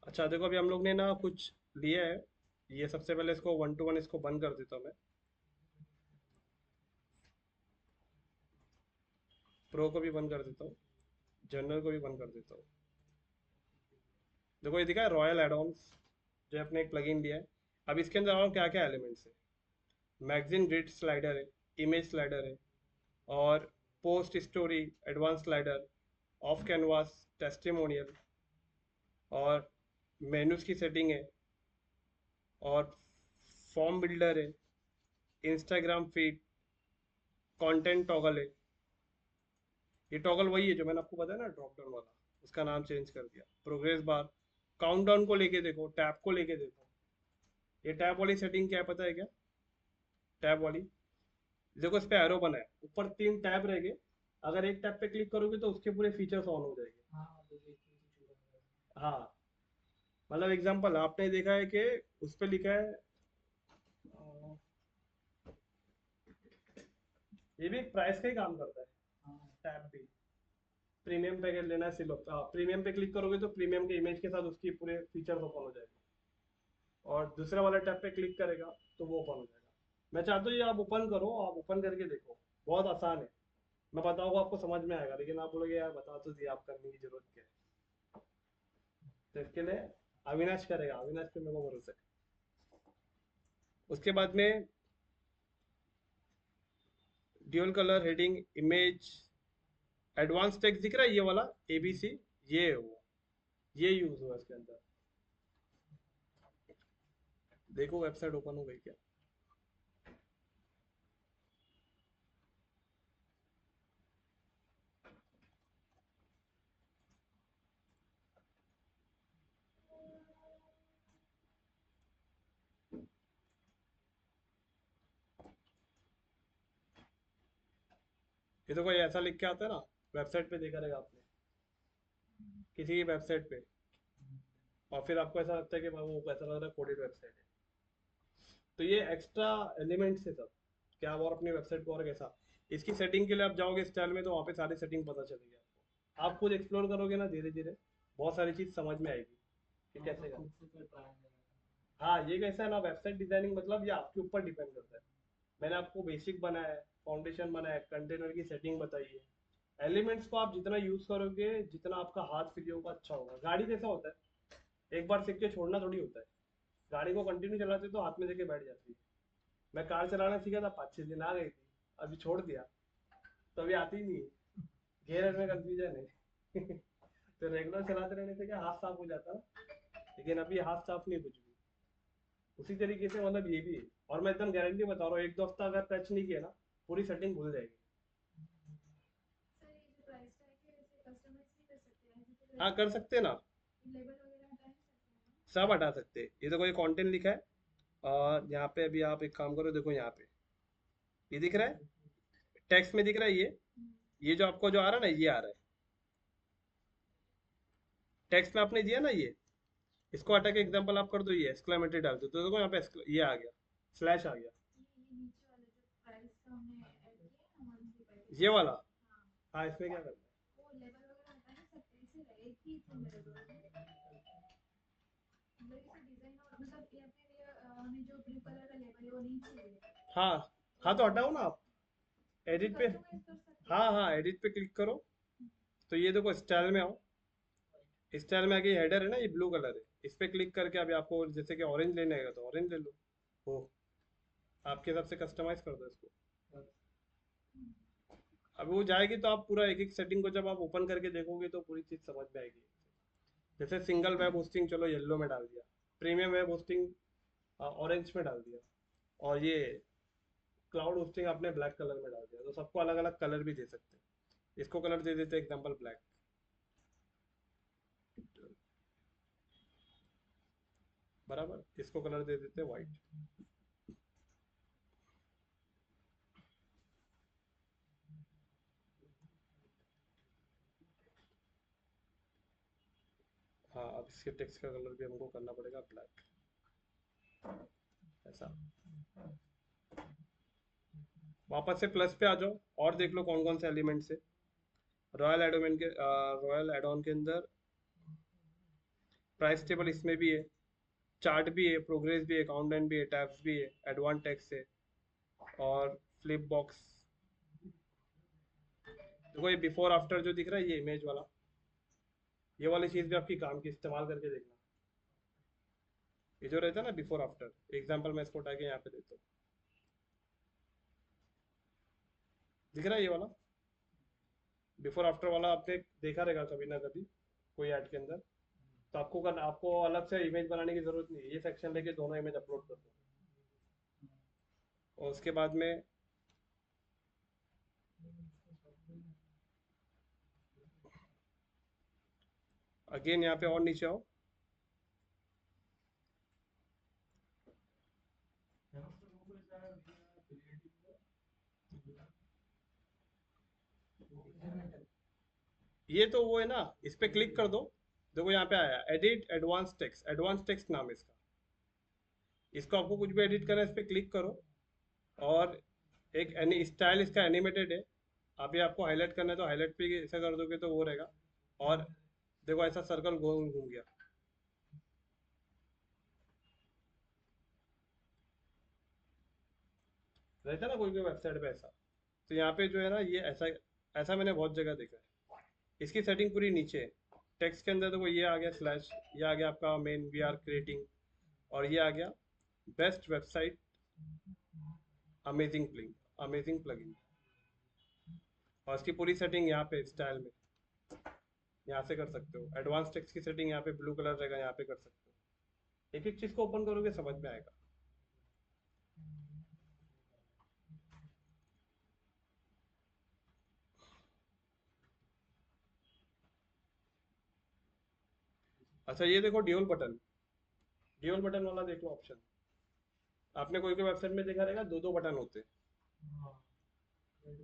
अच्छा देखो, अभी हम लोग ने ना कुछ लिया है। ये सबसे पहले इसको 1 to 1 इसको बंद कर देता हूँ मैं। प्रो को भी बंद कर देता हूँ, जनरल को भी बंद कर देता हूँ। देखो ये दिखा है रॉयल एडॉन्स, जो अपने एक प्लगइन लिया है। अब इसके अंदर और क्या क्या एलिमेंट्स है। मैगजीन ग्रिड स्लाइडर है, इमेज स्लाइडर है, और post story advance slider, of canvas testimonial, और मेनूज की सेटिंग है, और फॉर्म बिल्डर है, इंस्टाग्राम फीड, कंटेंट टॉगल है। ये टॉगल वही है जो मैंने आपको बताया ना, ड्रॉप डाउन वाला, उसका नाम चेंज कर दिया। प्रोग्रेस बार, काउंटडाउन को लेके देखो, टैब को लेके देखो। ये टैब वाली सेटिंग क्या है पता है क्या? टैब वाली, देखो इस पे एरो बना है, ऊपर 3 टैब रहेंगे। अगर एक टैब पे क्लिक करोगे तो उसके पूरे फीचर्स ऑन हो जाएंगे। हाँ तो ये चीज़ चूड़ा है। हाँ, मतलब एग्जांपल आपने देखा है कि उस पे लिखा है ये भी प्राइस का ही काम करता है। हाँ टैब भी प्रीमियम पैकेज लेना है सिर्फ, प्रीमियम पे क्लिक करोगे तो प्रीमियम के इमेज के साथ उसकी पूरे फीचर्स ओपन हो जाएंगे। और दूसरा वाला टैब पे क्लिक करेगा तो वो ओपन हो जाएगा। मैं चाहता हूँ ये आप ओपन करो, आप ओपन करके देखो, बहुत आसान है। मैं बताऊंगा आपको समझ में आएगा, लेकिन आप बोलोगे यार बता तो दिया, आप करने की जरूरत क्या है। तो इसके लिए अविनाश करेगा, अविनाश पे मेरे को भरोसा है। उसके बाद में dual colour heading image advance text दिख रहा है, ये वाला ABC, ये है वो, ये यूज हुआ इसके अंदर। देखो वेबसाइट ओपन हो गई क्या? ये तो कोई ऐसा लिख के आता है ना, वेबसाइट पे देखा रहेगा आपने, किसी की वेबसाइट पे, और फिर आपको ऐसा लगता है कि भाई वो ऐसा लग रहा है कोडेड वेबसाइट है। तो ये एक्स्ट्रा एलिमेंट्स है सब। क्या आप और अपनी वेबसाइट को और कैसा, इसकी सेटिंग के लिए आप जाओगे स्टाइल में तो वहाँ पे सारी सेटिंग पता चलेगी आपको। आप खुद एक्सप्लोर करोगे ना धीरे धीरे, बहुत सारी चीज समझ में आएगी कि हाँ कैसे तो करना। खुद से फिर ट्राई करेगा। हाँ, ये कैसा है ना, वेबसाइट डिजाइनिंग मतलब ये आपके ऊपर डिपेंड करता है। मैंने आपको बेसिक बनाया है, फाउंडेशन बनाया है, कंटेनर की सेटिंग बताई है। एलिमेंट्स को आप जितना यूज करोगे, जितना आपका हाथ फ्री होगा अच्छा होगा। गाड़ी कैसा होता है, एक बार सीख के छोड़ना थोड़ी होता है। गाड़ी को कंटिन्यू चलाते तो हाथ में लेके बैठ जाती है। मैं कार चलाना सीखा था, 5-6 दिन आ गई थी, अभी छोड़ दिया तो अभी आती ही नहीं है। गियर में कंफ्यूजन है। तो रेगुलर चलाते रहने से क्या हाथ साफ हो जाता है, लेकिन अभी हाथ साफ नहीं कुछ भी। उसी तरीके से मतलब ये भी है। और मैं एकदम गारंटी बता रहा हूँ, 1-2 हफ्ता अगर टच नहीं किया ना, पूरी सेटिंग भूल जाएगी। सर ये जो प्राइस टैग है इसे कस्टमाइज नहीं कर सकते हैं, जैसे हाँ लेबल कर सकते हैं ना, लेबल वगैरह हटा नहीं सकते हैं ना? सब हटा सकते हैं। ये तो कोई कंटेंट लिखा है, और यहाँ पे अभी आप एक काम करो, देखो यहाँ पे ये दिख रहा है, टेक्स्ट में दिख रहा है ये। हम्म, ये जो आपको जो आ रहा है ना, ये आ रहा है टेक्स्ट में आपने दिया ना ये, इसको हटा के एग्जांपल आप कर दो, ये एक्सक्लेमेटरी डाल दो तो देखो यहाँ पे ये आ गया, स्लैश आ गया। ये नीचे वाला जो प्राइस का हमने ऐड किया है ना 1 से 5 ये वाला, हाँ, हाँ इसमें क्या करना है। वो लेबल वगैरह हटा नहीं सकते, इसे एक ही थे मेरे पास में। मतलब इसे डिजाइन और मतलब या फिर ये हमें जो ब्लू कलर का लेबल है वो नहीं चाहिए, हाँ हाँ, तो हटाओ ना आप, उसे एडिट पे, कस्टमाइज कर सकते हैं। हाँ हाँ एडिट पे क्लिक करो। तो ये देखो स्टाइल में आओ, स्टाइल में आगे हेडर है ना, ये ब्लू कलर है, इस पे क्लिक करके अभी आपको जैसे कि ऑरेंज लेने आएगा तो ऑरेंज ले लो। हो, आपके हिसाब से कस्टमाइज कर दो इसको। अब वो जाएगी तो आप पूरा एक एक सेटिंग को जब आप ओपन करके देखोगे तो पूरी चीज समझ में आएगी। जैसे सिंगल वेब होस्टिंग चलो येलो में डाल दिया, प्रीमियम वेब होस्टिंग ऑरेंज में डाल दिया, और ये क्लाउड होस्टिंग आपने ब्लैक कलर में डाल दिया, तो सबको अलग अलग कलर भी दे सकते हैं। इसको कलर दे देते एग्जांपल ब्लैक, बराबर, इसको कलर दे देते व्हाइट। हाँ, अब इसके टेक्स्ट का कलर भी हमको करना पड़ेगा ब्लैक, ऐसा। वापस से प्लस पे आ जाओ और देख लो कौन कौन से एलिमेंट्स है। रॉयल एड ऑन के अंदर प्राइस टेबल इसमें भी है, चार्ट भी है, प्रोग्रेस भी है, काउंटडाउन भी है, टैब्स भी है, एडवांस टेक्स्ट है, और फ्लिप बॉक्स। देखो ये बिफोर आफ्टर जो दिख रहा है, ये इमेज वाला, ये वाली चीज भी आपकी काम की, इस्तेमाल करके देखना। ये जो रहता है ना बिफोर आफ्टर, एग्जांपल मैं इसको उठा के यहाँ पे देता हूँ, दिख रहा है ये वाला बिफोर आफ्टर वाला, आपने देखा रहेगा कभी ना कभी कोई ऐड के अंदर। तो आपको अलग से इमेज बनाने की जरूरत नहीं है, ये सेक्शन लेके दोनों इमेज अपलोड कर दो। और उसके बाद में अगेन यहाँ पे और नीचे आओ, ये तो वो है ना, इस पे क्लिक कर दो। देखो यहाँ पे आया edit advance text, advance text नाम है इसका। इसको आपको कुछ भी एडिट करना है, इस पे क्लिक करो, और एक स्टाइल इसका एनिमेटेड है। अभी आपको हाईलाइट करना है तो हाईलाइट पे ऐसा कर दोगे तो वो रहेगा। और देखो ऐसा सर्कल गोल घूम गया। रहता है ना कोई कोई वेबसाइट पे ऐसा। तो यहाँ पे जो है ना, ये ऐसा ऐसा मैंने बहुत जगह देखा है। इसकी सेटिंग पूरी नीचे है। टेक्स्ट के अंदर देखो ये आ गया स्लैश, ये आ गया आपका मेन वी आर क्रिएटिंग, और ये आ गया बेस्ट वेबसाइट अमेजिंग प्लगइन। और इसकी पूरी सेटिंग यहाँ पे स्टाइल में यहाँ से कर सकते हो। एडवांस टेक्स्ट की सेटिंग यहाँ पे ब्लू कलर रहेगा, यहाँ पे कर सकते हो। एक एक चीज को ओपन करोगे समझ में आएगा। अच्छा ये देखो ड्यूल बटन वाला देख लो ऑप्शन। आपने कोई कोई वेबसाइट में देखा रहेगा दो दो बटन होते हैं,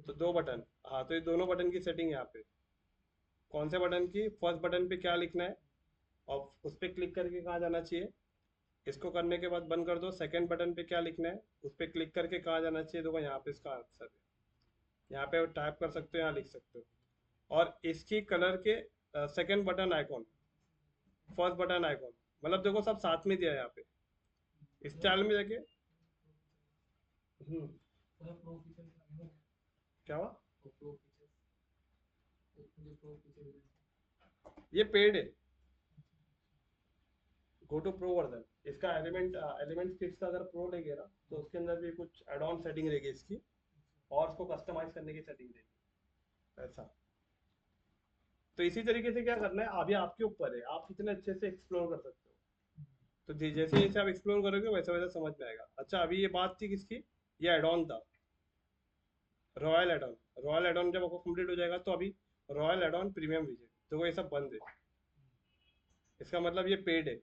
तो दो बटन। हाँ, तो ये दोनों बटन की सेटिंग यहाँ पे। कौन से बटन की? फर्स्ट बटन पे क्या लिखना है और उस पर क्लिक करके कहाँ जाना चाहिए, इसको करने के बाद बंद कर दो। सेकंड बटन पे क्या लिखना है, उस पर क्लिक करके कहाँ जाना चाहिए, देखो यहाँ पे इसका आंसर है। यहाँ पे टाइप कर सकते हो, यहाँ लिख सकते हो। और इसकी कलर के second button icon, first button icon, मतलब देखो सब साथ में दिया है यहाँ पे स्टाइल में जाके। हम्म, क्या हुआ? ये पेड है, गो टू प्रो वर्जन। इसका एलिमेंट किट्स का अगर प्रो लेंगे ना, तो उसके अंदर भी कुछ एड ऑन सेटिंग रहेगी इसकी, और उसको कस्टमाइज करने की सेटिंग रहेगी ऐसा। तो इसी तरीके से क्या करना है अभी आपके ऊपर है, आप कितने अच्छे से एक्सप्लोर कर सकते हो। तो जैसे जैसे आप एक्सप्लोर करोगे वैसे वैसे समझ में आएगा। अच्छा अभी ये बात थी किसकी, ये एड ऑन था, royal add on. Royal add on जब आपको कंप्लीट हो जाएगा तो अभी रॉयल एड ऑन प्रीमियम विजेट, तो वो ये सब बंद है। इसका मतलब ये पेड है,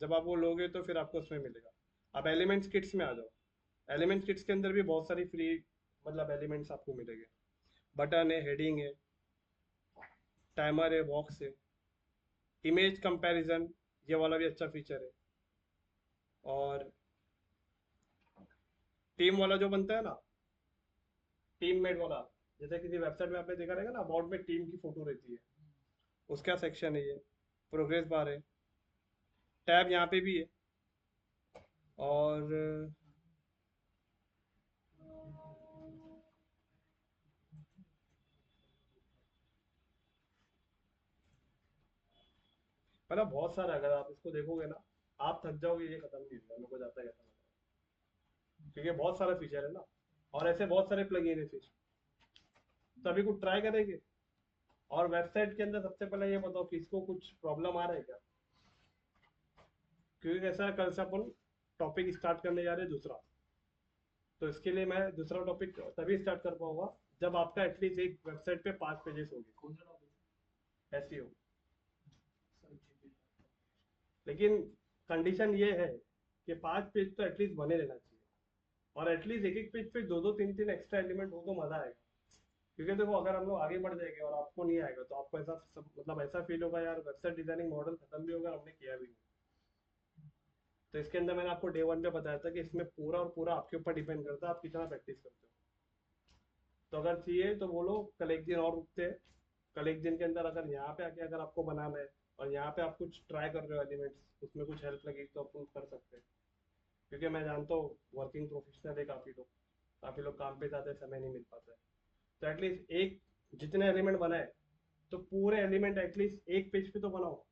जब आप वो लोगे तो फिर आपको उसमें मिलेगा। अब एलिमेंट्स किट्स में आ जाओ। एलिमेंट्स किट्स के अंदर भी बहुत सारी फ्री मतलब एलिमेंट्स आपको मिलेंगे। बटन है, हेडिंग है, टाइमर है, बॉक्स है, इमेज कंपैरिजन, ये वाला भी अच्छा फीचर है। और टीम वाला जो बनता है ना, टीम मेड वाला, जैसे किसी वेबसाइट में आपने देखा रहेगा ना, अबाउट में टीम की फोटो रहती है, उसका सेक्शन है ये। प्रोग्रेस बार है, टैब यहाँ पे भी है। और मतलब बहुत सारा, अगर आप इसको देखोगे ना आप थक जाओगे, ये खत्म नहीं होगा, मेरे को जाता है खत्म होगा, क्योंकि बहुत सारा फीचर है ना, और ऐसे बहुत सारे प्लगइन है फिर। सभी को ट्राई करेंगे। और वेबसाइट के अंदर सबसे पहले ये बताओ कि इसको कुछ प्रॉब्लम आ रहा है क्या, क्योंकि कैसा है, कल से अपन टॉपिक स्टार्ट करने जा रहे हैं दूसरा। तो इसके लिए मैं दूसरा टॉपिक तभी स्टार्ट कर पाऊंगा जब आपका एटलीस्ट एक वेबसाइट पे 5 पेजेस होंगे एसईओ। लेकिन कंडीशन ये है कि 5 पेज तो एटलीस्ट बने रहना चाहिए, और एटलीस्ट एक एक पेज पे दो दो तीन तीन एक्स्ट्रा एलिमेंट हो तो मजा आएगा। क्योंकि देखो अगर हम लोग आगे बढ़ जाएंगे और आपको नहीं आएगा तो आपको ऐसा मतलब ऐसा फील होगा यार वेबसाइट डिजाइनिंग मॉडल खत्म भी होगा हमने किया भी नहीं। तो इसके अंदर मैंने आपको डे वन पे बताया था कि इसमें पूरा और पूरा आपके ऊपर डिपेंड करता है आप कितना प्रैक्टिस करते हो। तो अगर चाहिए तो बोलो कल एक दिन और रुकते हैं। कल एक दिन के अंदर अगर यहाँ पे आके अगर आपको बनाना है और यहाँ पे आप कुछ ट्राई कर रहे हो एलिमेंट्स उसमें कुछ हेल्प लगेगी तो अपन कर सकते हैं। क्योंकि मैं जानता हूँ वर्किंग प्रोफेशनल है काफी लोग काम पे जाते हैं समय नहीं मिल पाता है। तो एटलीस्ट एक जितने एलिमेंट बनाए तो पूरे एलिमेंट एटलीस्ट एक पेज पे तो बनाओ।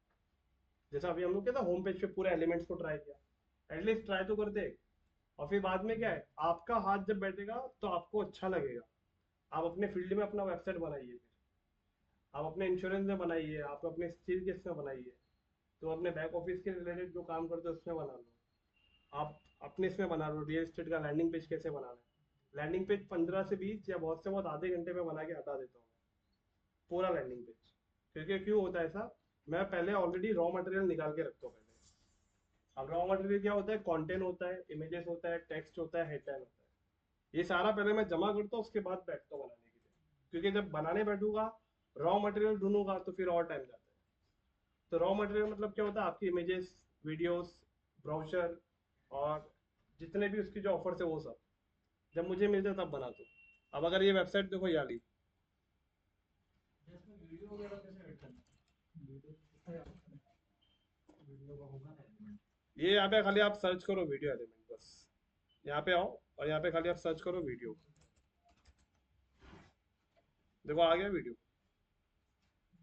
जैसा अभी हम लोग क्या था होम पेज पे पूरे एलिमेंट्स को ट्राई किया एटलीस्ट ट्राई तो करते। और फिर बाद में क्या है आपका हाथ जब बैठेगा तो आपको अच्छा लगेगा। आप अपने फील्ड में अपना वेबसाइट बनाइए फिर आप अपने इंश्योरेंस में बनाइए आप अपने स्टील के इसमें बनाइए। तो अपने बैक ऑफिस के रिलेटेड जो काम करते हो उसमें बना लो। आप अपने इसमें बना लो रियल एस्टेट का लैंडिंग पेज कैसे बनाना है। लैंडिंग पेज 15 से 20 या बहुत से बहुत आधे घंटे में बना के हटा देता हूँ पूरा लैंडिंग पेज। क्योंकि क्यों होता है ऐसा मैं पहले ऑलरेडी रॉ मटेरियल निकाल के रखता हूँ पहले। अब रॉ मटेरियल क्या होता है कंटेंट होता है इमेजेस होता है टेक्स्ट होता है हेडलाइन होता है। ये सारा पहले मैं जमा करता हूँ उसके बाद बैठता हूँ बनाने के लिए। क्योंकि जब बनाने बैठूंगा रॉ मटेरियल ढूंढूंगा तो फिर और टाइम जाता है। तो रॉ मटेरियल मतलब क्या होता है आपकी इमेजेस वीडियोस ब्राउचर और जितने भी उसकी जो ऑफर्स है वो सब जब मुझे मिलते हैं तब बनाता हूँ। अब अगर ये वेबसाइट देखो ये वाली इसमें वीडियो वगैरह कैसे ऐड करना है? वीडियो कितना याद करना है? वीडियो का होगा ना एलिमेंट? ये यहाँ पे खाली आप सर्च करो वीडियो एलिमेंट बस। यहाँ पे आओ और यहाँ पे खाली आप सर्च करो वीडियो। देखो आ गया वीडियो।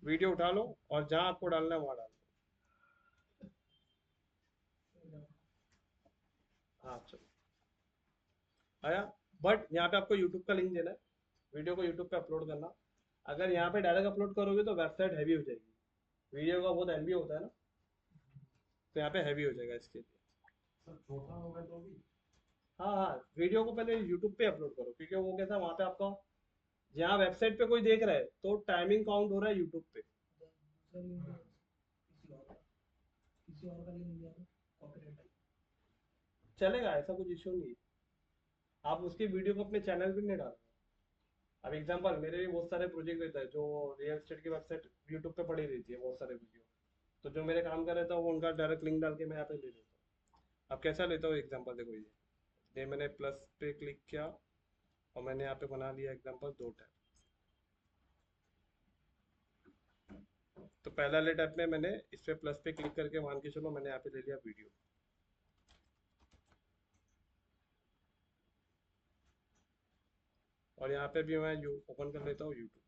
वीडियो उठा लो और जहाँ आपको डालना है वहाँ डाल दो। हाँ चलो आया। बट यहाँ पे आपको यूट्यूब का लिंक देना है वीडियो को यूट्यूब पे अपलोड करना। अगर यहाँ पे डायरेक्ट अपलोड करोगे तो वेबसाइट हैवी हो जाएगी। वीडियो का बहुत एमबी होता है ना तो यहाँ पे हैवी हो जाएगा इसके लिए। सर छोटा होगा तो भी? हाँ हाँ वीडियो को पहले यूट्यूब पे अपलोड करो क्योंकि वो कैसा वहाँ पे आपका जहाँ वेबसाइट पे कोई देख रहा है तो टाइमिंग काउंट हो रहा है यूट्यूब पे। दूसरा लिंक किसी और का लिंक दिया तो कॉपीराइट है। चलेगा ऐसा कुछ इश्यू नहीं है। आप उसकी वीडियो को अपने चैनल पे नहीं डाल रहे। अब एग्जांपल मेरे भी बहुत सारे प्रोजेक्ट रहता है जो रियल एस्टेट की वेबसाइट यूट्यूब पे पड़ी रहती है बहुत सारे वीडियो। तो जो मेरे काम का रहता है वो उनका डायरेक्ट लिंक डाल के मैं यहाँ पे ले लेता हूँ। अब कैसा लेता हूँ एग्जांपल देखो ये मैंने प्लस पे क्लिक किया और मैंने यहाँ पे बना लिया एग्जांपल 2 टैब। तो पहला वाले टैब में मैंने इस पे प्लस पे क्लिक करके मान के चलो मैंने यहाँ पे ले लिया वीडियो। और यहाँ पे भी मैं ओपन कर लेता हूँ यूट्यूब।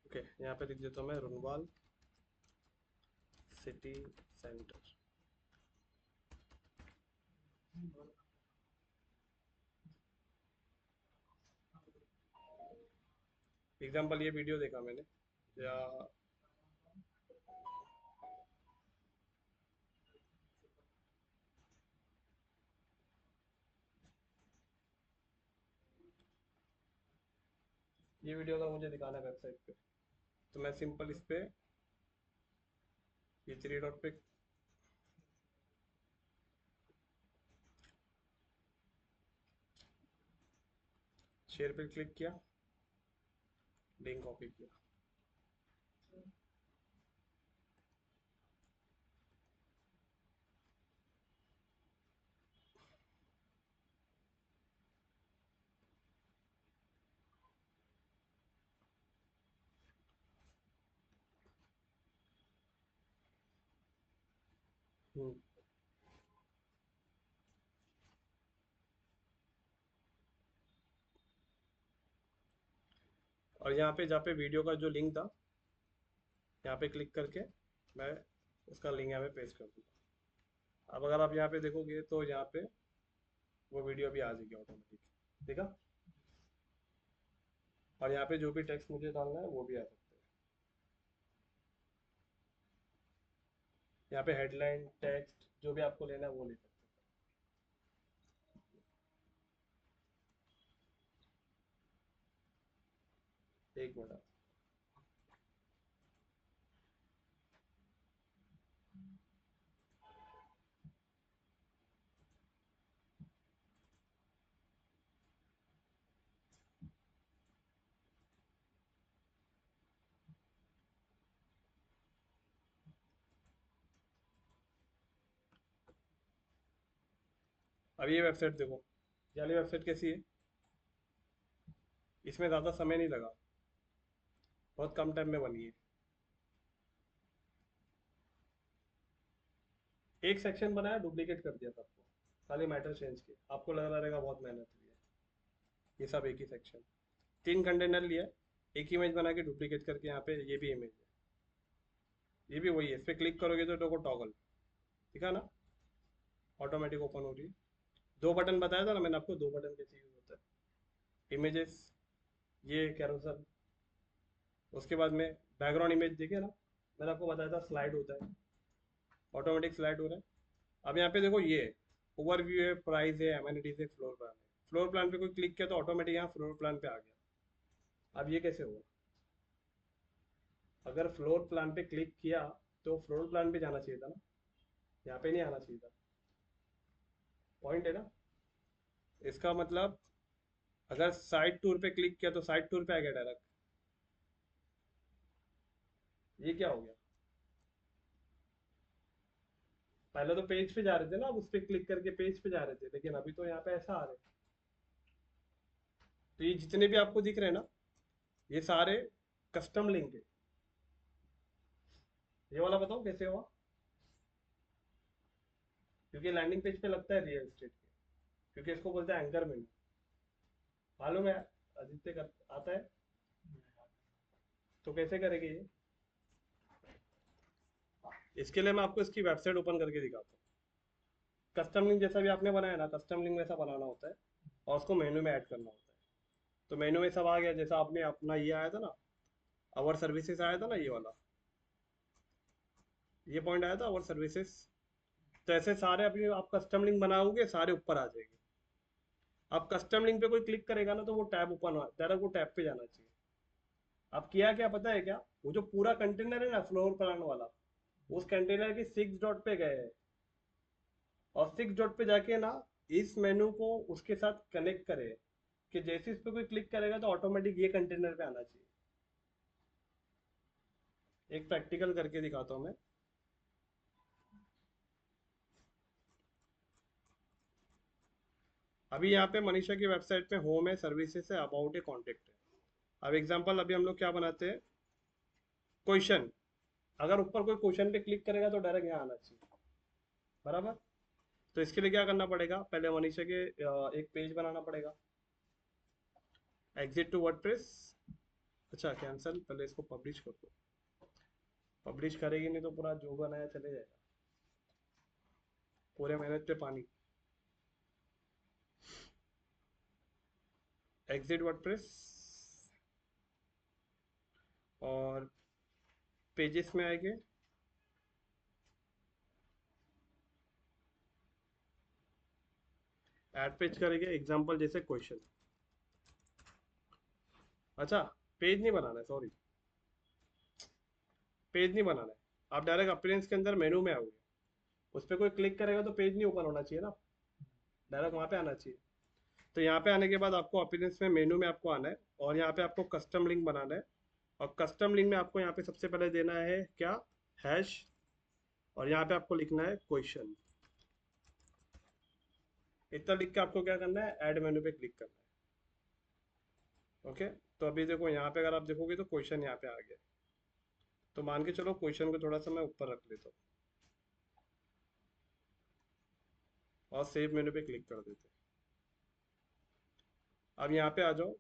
ओके यहाँ पे लिख देता हूँ मैं रुनवाल सिटी सेंटर। एग्जांपल ये वीडियो देखा मैंने या ये वीडियो अगर मुझे दिखाना है वेबसाइट पे तो मैं सिंपल इस पे ये 3 डॉट पे शेयर पे क्लिक किया लिंक कॉपी किया। हम्म। और यहाँ पे जहाँ पे वीडियो का जो लिंक था यहाँ पे क्लिक करके मैं उसका लिंक यहाँ पे पेस्ट कर दूंगा। अब अगर आप यहाँ पे देखोगे तो यहाँ पे वो वीडियो भी आ जाएगी ऑटोमेटिक। देखा। और यहाँ पे जो भी टेक्स्ट मुझे डालना है वो भी आ सकता है। यहाँ पे हेडलाइन टेक्स्ट जो भी आपको लेना है वो ले सकते एक मिनट। अब ये वेबसाइट देखो, ये वाली वेबसाइट कैसी है, इसमें ज़्यादा समय नहीं लगा, बहुत कम टाइम में बनी है। एक सेक्शन बनाया, डुप्लीकेट कर दिया सबको, खाली मैटर चेंज किया, आपको लग रहा रहेगा बहुत मेहनत हुई है। ये सब एक ही सेक्शन, 3 कंटेनर लिया, एक इमेज बना के डुप्लीकेट करके यहाँ पे ये भी इमेज है, ये भी वही है। इस पर क्लिक करोगे तो देखो टॉगल दिखा ना, ऑटोमेटिक ओपन हो रही है। 2 बटन बताया था ना मैंने आपको, 2 बटन कैसे यूज होता है। इमेजेस, ये कैरोसेल, उसके बाद में बैकग्राउंड इमेज देखे ना, मैंने आपको बताया था स्लाइड होता है, ऑटोमेटिक स्लाइड हो रहा है। अब यहाँ पे देखो, ये ओवरव्यू है, प्राइस है, एमेनिटीज है, फ्लोर प्लान है। फ्लोर प्लान पे कोई क्लिक किया तो ऑटोमेटिक यहाँ फ्लोर प्लान पे आ गया। अब ये कैसे हुआ, अगर फ्लोर प्लान पे क्लिक किया तो फ्लोर प्लान पे जाना चाहिए था ना, यहाँ पे नहीं आना चाहिए था। पॉइंट है ना, इसका मतलब अगर साइड टूर पे क्लिक किया तो साइड टूर पे आ गया डायरेक्ट। ये क्या हो गया, पहले तो पेज पे जा रहे थे ना, अब उस पर क्लिक करके पेज पे जा रहे थे, लेकिन अभी तो यहाँ पे ऐसा आ रहे हैं। तो ये जितने भी आपको दिख रहे हैं ना, ये सारे कस्टम लिंक है। ये वाला बताओ कैसे हुआ, क्योंकि लैंडिंग पेज पे लगता है रियल एस्टेट के, क्योंकि इसको बोलते हैं एंकर मेन्यू, मालूम है, आदित्य कर आता है। तो कैसे करेंगे ये, इसके लिए मैं आपको इसकी वेबसाइट ओपन करके दिखाता हूँ। कस्टम लिंक जैसा भी आपने बनाया ना, कस्टम लिंक वैसा बनाना होता है, और उसको मेन्यू में ऐड करना होता है। तो मेन्यू में सब आ गया, जैसा आपने अपना ये आया था ना, आवर सर्विसेज आया था ना, ये वाला, ये पॉइंट आया था आवर सर्विसेज। तो ऐसे सारे अभी आप कस्टम लिंक बनाओगे, सारे ऊपर आ जाएंगे। आप कस्टम लिंक पे कोई क्लिक करेगा ना तो वो टैब ओपन हो, डायरेक्ट वो टैब पे जाना चाहिए। आप किया क्या पता है क्या, वो जो पूरा कंटेनर है ना फ्लोर प्लान वाला, उस कंटेनर के 6 डॉट पे गए हैं, और 6 डॉट पे जाके ना इस मेनू को उसके साथ कनेक्ट करे, कि जैसे इस पे कोई क्लिक करेगा तो ऑटोमेटिक ये कंटेनर पे आना चाहिए। एक प्रैक्टिकल करके दिखाता हूँ मैं। अभी यहाँ पे मनीषा की वेबसाइट पे होम है, सर्विसेज है, अबाउट है, कॉन्टेक्ट है। अब एग्जांपल अभी हम लोग क्या बनाते हैं, क्वेश्चन, अगर ऊपर कोई क्वेश्चन पे क्लिक करेगा तो डायरेक्ट यहाँ आना चाहिए, बराबर। तो इसके लिए क्या करना पड़ेगा, पहले मनीषा के एक पेज बनाना पड़ेगा, एग्जिट टू वर्डप्रेस। अच्छा कैंसल, पहले इसको पब्लिश कर दो, पब्लिश करेगी नहीं तो पूरा जो बनाया चले जाएगा, पूरे मेहनत पे पानी। एग्जिट वर्डप्रेस, और पेजेस में आएंगे, ऐड पेज करेंगे, एग्जांपल जैसे क्वेश्चन। अच्छा, पेज नहीं बनाना है, सॉरी, पेज नहीं बनाना है। आप डायरेक्ट अपीयरेंस के अंदर मेनू में आओगे, उस पर कोई क्लिक करेगा तो पेज नहीं ओपन होना चाहिए ना, डायरेक्ट वहाँ पे आना चाहिए। तो यहाँ पे आने के बाद आपको अपीयरेंस में मेनू में आपको आना है, और यहाँ पे आपको कस्टम लिंक बनाना है। और कस्टम लिंक में आपको यहाँ पे सबसे पहले देना है क्या, हैश, और यहाँ पे आपको लिखना है क्वेश्चन। इतना लिख के आपको क्या करना है, ऐड मेनू पे क्लिक करना है। ओके, तो अभी देखो यहाँ पे अगर आप देखोगे तो क्वेश्चन यहाँ पे आ गया। तो मान के चलो क्वेश्चन को थोड़ा सा मैं ऊपर रख लेता हूँ, और सेव मेनू पे क्लिक कर देते हैं। अब यहाँ पे आ जाओ,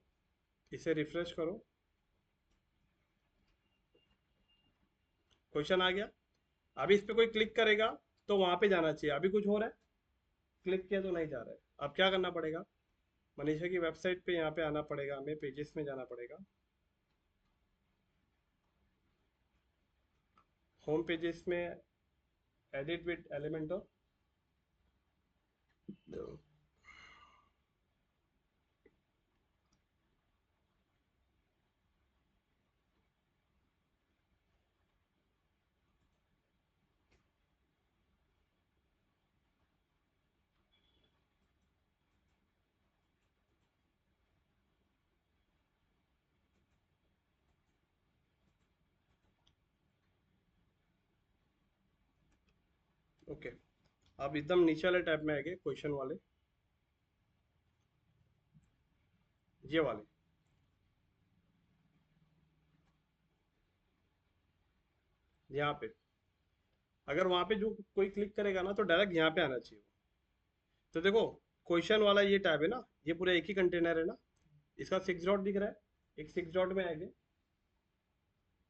इसे रिफ्रेश करो, क्वेश्चन आ गया। अभी इस पे कोई क्लिक करेगा तो वहां पे जाना चाहिए, अभी कुछ हो रहा है, क्लिक किया तो नहीं जा रहा है। अब क्या करना पड़ेगा, मनीषा की वेबसाइट पे यहाँ पे आना पड़ेगा, हमें पेजेस में जाना पड़ेगा, होम पेजेस में एडिट विद एलिमेंटर, ओके, अब एकदम नीचे वाले टैब में आएंगे, क्वेश्चन वाले, ये वाले। यहाँ पे अगर वहां पे जो कोई क्लिक करेगा ना तो डायरेक्ट यहाँ पे आना चाहिए। तो देखो, क्वेश्चन वाला ये टैब है ना, ये पूरा एक ही कंटेनर है ना, इसका 6 डॉट दिख रहा है, एक 6 डॉट में आएंगे,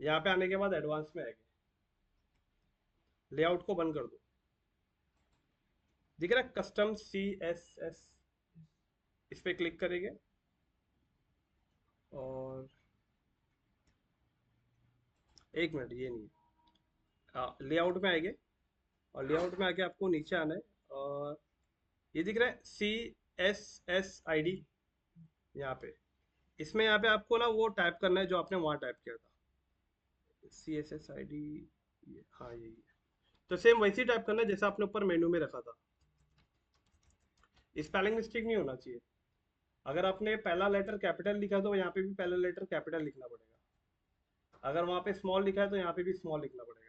यहाँ पे आने के बाद एडवांस में आएंगे, लेआउट को बंद कर दो, दिख रहा है कस्टम CSS, इस पे क्लिक करेंगे और एक मिनट, ये नहीं है, लेआउट में आएंगे और लेआउट में आके आपको नीचे आना है और ये दिख रहा है CSS ID, यहाँ पे, इसमें यहाँ पे आपको ना वो टाइप करना है जो आपने वहाँ टाइप किया था, CSS ID, हाँ यही है। तो सेम वैसे ही टाइप करना है जैसा आपने ऊपर मेनू में रखा था। स्पेलिंग मिस्टेक नहीं होना चाहिए। अगर आपने पहला लेटर कैपिटल लिखा है तो यहाँ पे भी पहला लेटर कैपिटल लिखना पड़ेगा, अगर वहाँ पे स्मॉल लिखा है तो यहाँ पे भी स्मॉल लिखना पड़ेगा।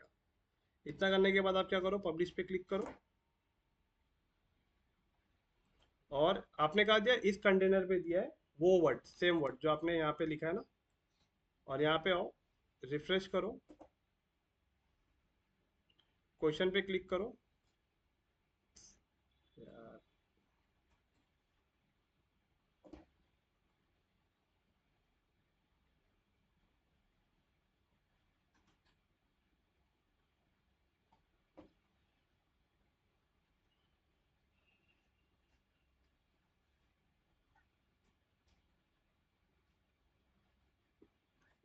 इतना करने के बाद आप क्या करो, पब्लिश पे क्लिक करो और आपने कहा दिया इस कंटेनर पे दिया है वो वर्ड, सेम वर्ड जो आपने यहाँ पे लिखा है ना, और यहाँ पे आओ, रिफ्रेश करो, क्वेश्चन पे क्लिक करो यार,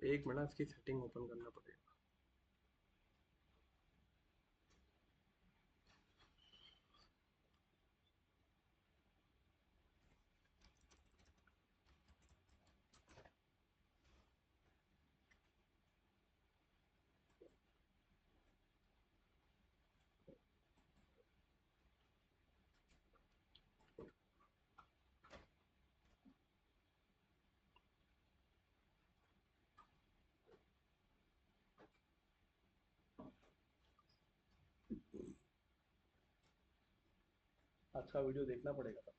एक मिनट इसकी सेटिंग ओपन करना पड़ेगा। आज का वीडियो देखना पड़ेगा तब,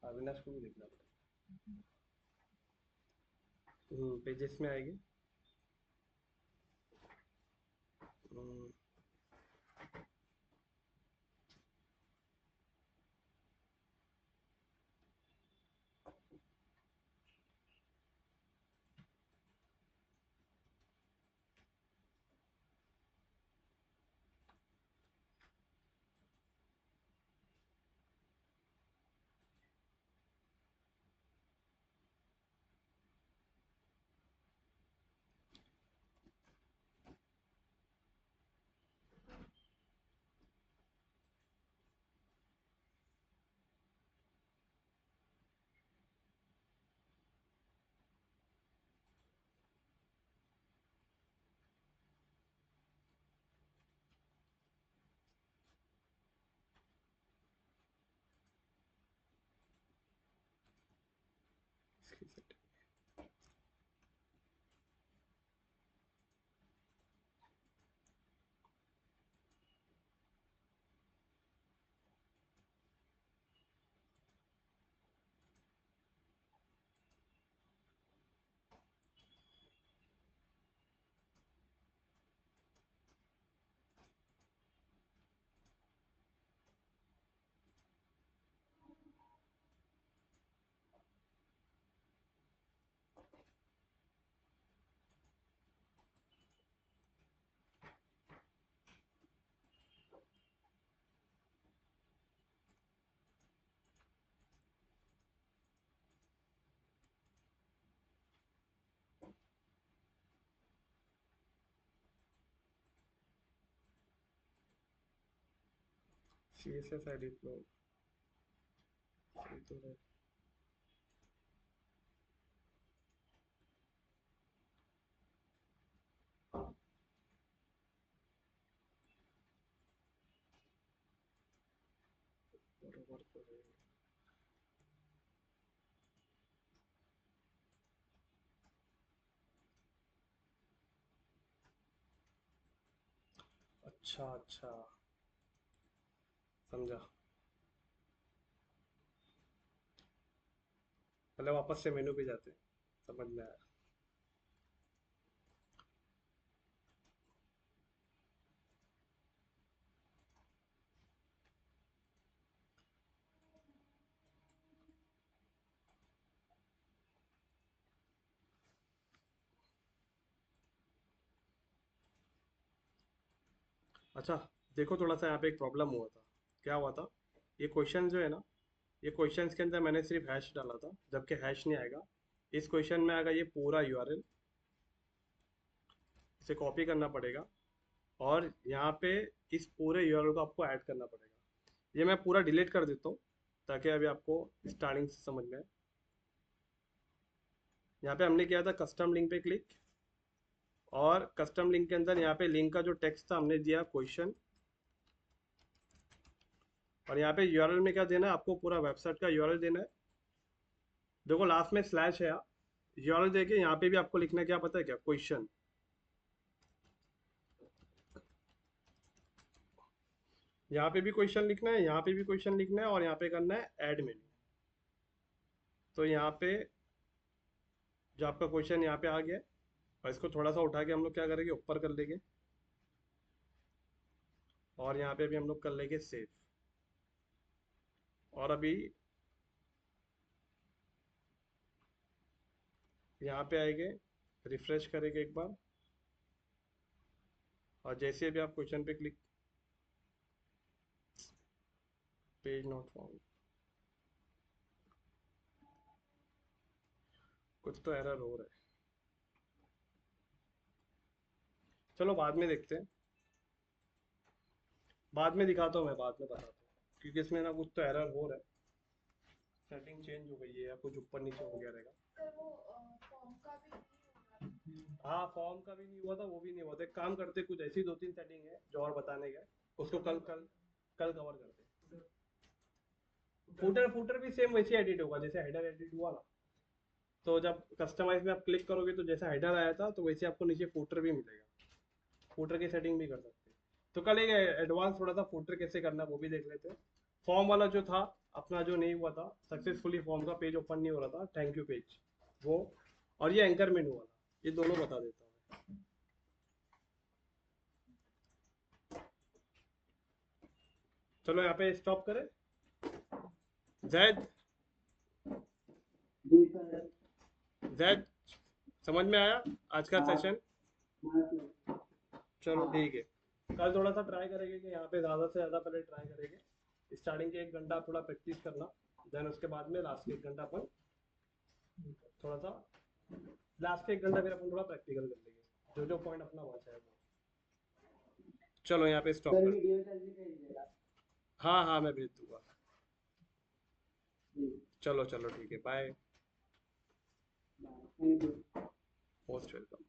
अविनाश को भी देखना पड़ेगा। पेजेस में आएंगे, हम्म, इसकी setting। CSS ID तो सही तो है। बरोबर तो है। अच्छा अच्छा, समझा। पहले वापस से मेनू पे जाते हैं, समझ में आया। अच्छा, देखो थोड़ा सा यहाँ पे एक प्रॉब्लम हुआ था। क्या हुआ था, ये क्वेश्चन जो है ना, ये क्वेश्चंस के अंदर मैंने सिर्फ हैश डाला था, जबकि हैश नहीं आएगा। इस क्वेश्चन में आएगा ये पूरा यूआरएल, इसे कॉपी करना पड़ेगा, और यहाँ पे इस पूरे यूआरएल को आपको ऐड करना पड़ेगा। ये मैं पूरा डिलीट कर देता हूँ, ताकि अभी आपको स्टार्टिंग से समझ में आए। यहाँ पे हमने किया था कस्टम लिंक पे क्लिक, और कस्टम लिंक के अंदर यहाँ पे लिंक का जो टेक्स्ट था हमने दिया क्वेश्चन, और यहाँ पे यूआरएल में क्या देना है आपको, पूरा वेबसाइट का यूआरएल देना है। देखो लास्ट में स्लैश है, यूआरएल देके यहाँ पे भी आपको लिखना है, क्या पता है क्या, क्वेश्चन। यहाँ पे भी क्वेश्चन लिखना है, यहाँ पे भी क्वेश्चन लिखना है, और यहाँ पे करना है ऐड मेन्यू। तो यहाँ पे जो आपका क्वेश्चन यहाँ पे आ गया है, और इसको थोड़ा सा उठा के हम लोग क्या करेंगे, ऊपर कर लेंगे, और यहाँ पे भी हम लोग कर लेंगे सेव। और अभी यहाँ पे आएंगे, रिफ्रेश करेंगे एक बार, और जैसे भी आप क्वेश्चन पे क्लिक, पेज नॉट फाउंड, कुछ तो एरर हो रहा है। चलो बाद में देखते हैं, बाद में दिखाता हूँ, मैं बाद में बताता हूँ, क्योंकि इसमें ना कुछ तो एरर हो रहा है, सेटिंग चेंज हो गई है या कुछ ऊपर नीचे हो गया रहेगा। सर वो फॉर्म का भी नहीं हो रहा। हाँ, फॉर्म का भी नहीं हुआ था, वो भी नहीं हुआ था। एक काम करते, कुछ ऐसी दो तीन सेटिंग है जो और बताने गए, उसको कल कल कल कवर करते। फूटर फूटर भी सेम वैसे एडिट होगा जैसे हेडर एडिट हुआ ना। तो जब कस्टमाइज में आप क्लिक करोगे तो जैसा हेडर आया था, तो वैसे आपको नीचे फूटर भी मिलेगा। फूटर की सेटिंग भी कर सकते हैं। तो कल एक एडवांस थोड़ा सा फूटर कैसे करना है वो भी देख लेते हैं। फॉर्म वाला जो था अपना, जो नहीं हुआ था सक्सेसफुली, फॉर्म का पेज ओपन नहीं हो रहा था, थैंक यू पेज, वो, और ये एंकर मेनू वाला, ये दोनों बता देता हूँ। चलो यहाँ पे स्टॉप करें। जैद, जी सर। जैद, समझ में आया आज का हाँ सेशन? हाँ सर। चलो हाँ ठीक है। कल थोड़ा सा ट्राई करेंगे कि यहाँ पे ज़्यादा से ज़्यादा पहले ट्राई करेंगे, स्टार्टिंग के 1 घंटा आप थोड़ा प्रैक्टिस करना, देन उसके बाद में लास्ट के 1 घंटा अपन थोड़ा सा, लास्ट के 1 घंटा फिर अपन थोड़ा प्रैक्टिकल कर लेंगे, जो जो पॉइंट अपना बचा है वो। चलो यहाँ पे स्टॉप सर कर। वीडियो सर भी भेज देगा। हाँ हाँ, मैं भेज दूंगा। जी। चलो चलो ठीक है, bye. Thank you. Most welcome.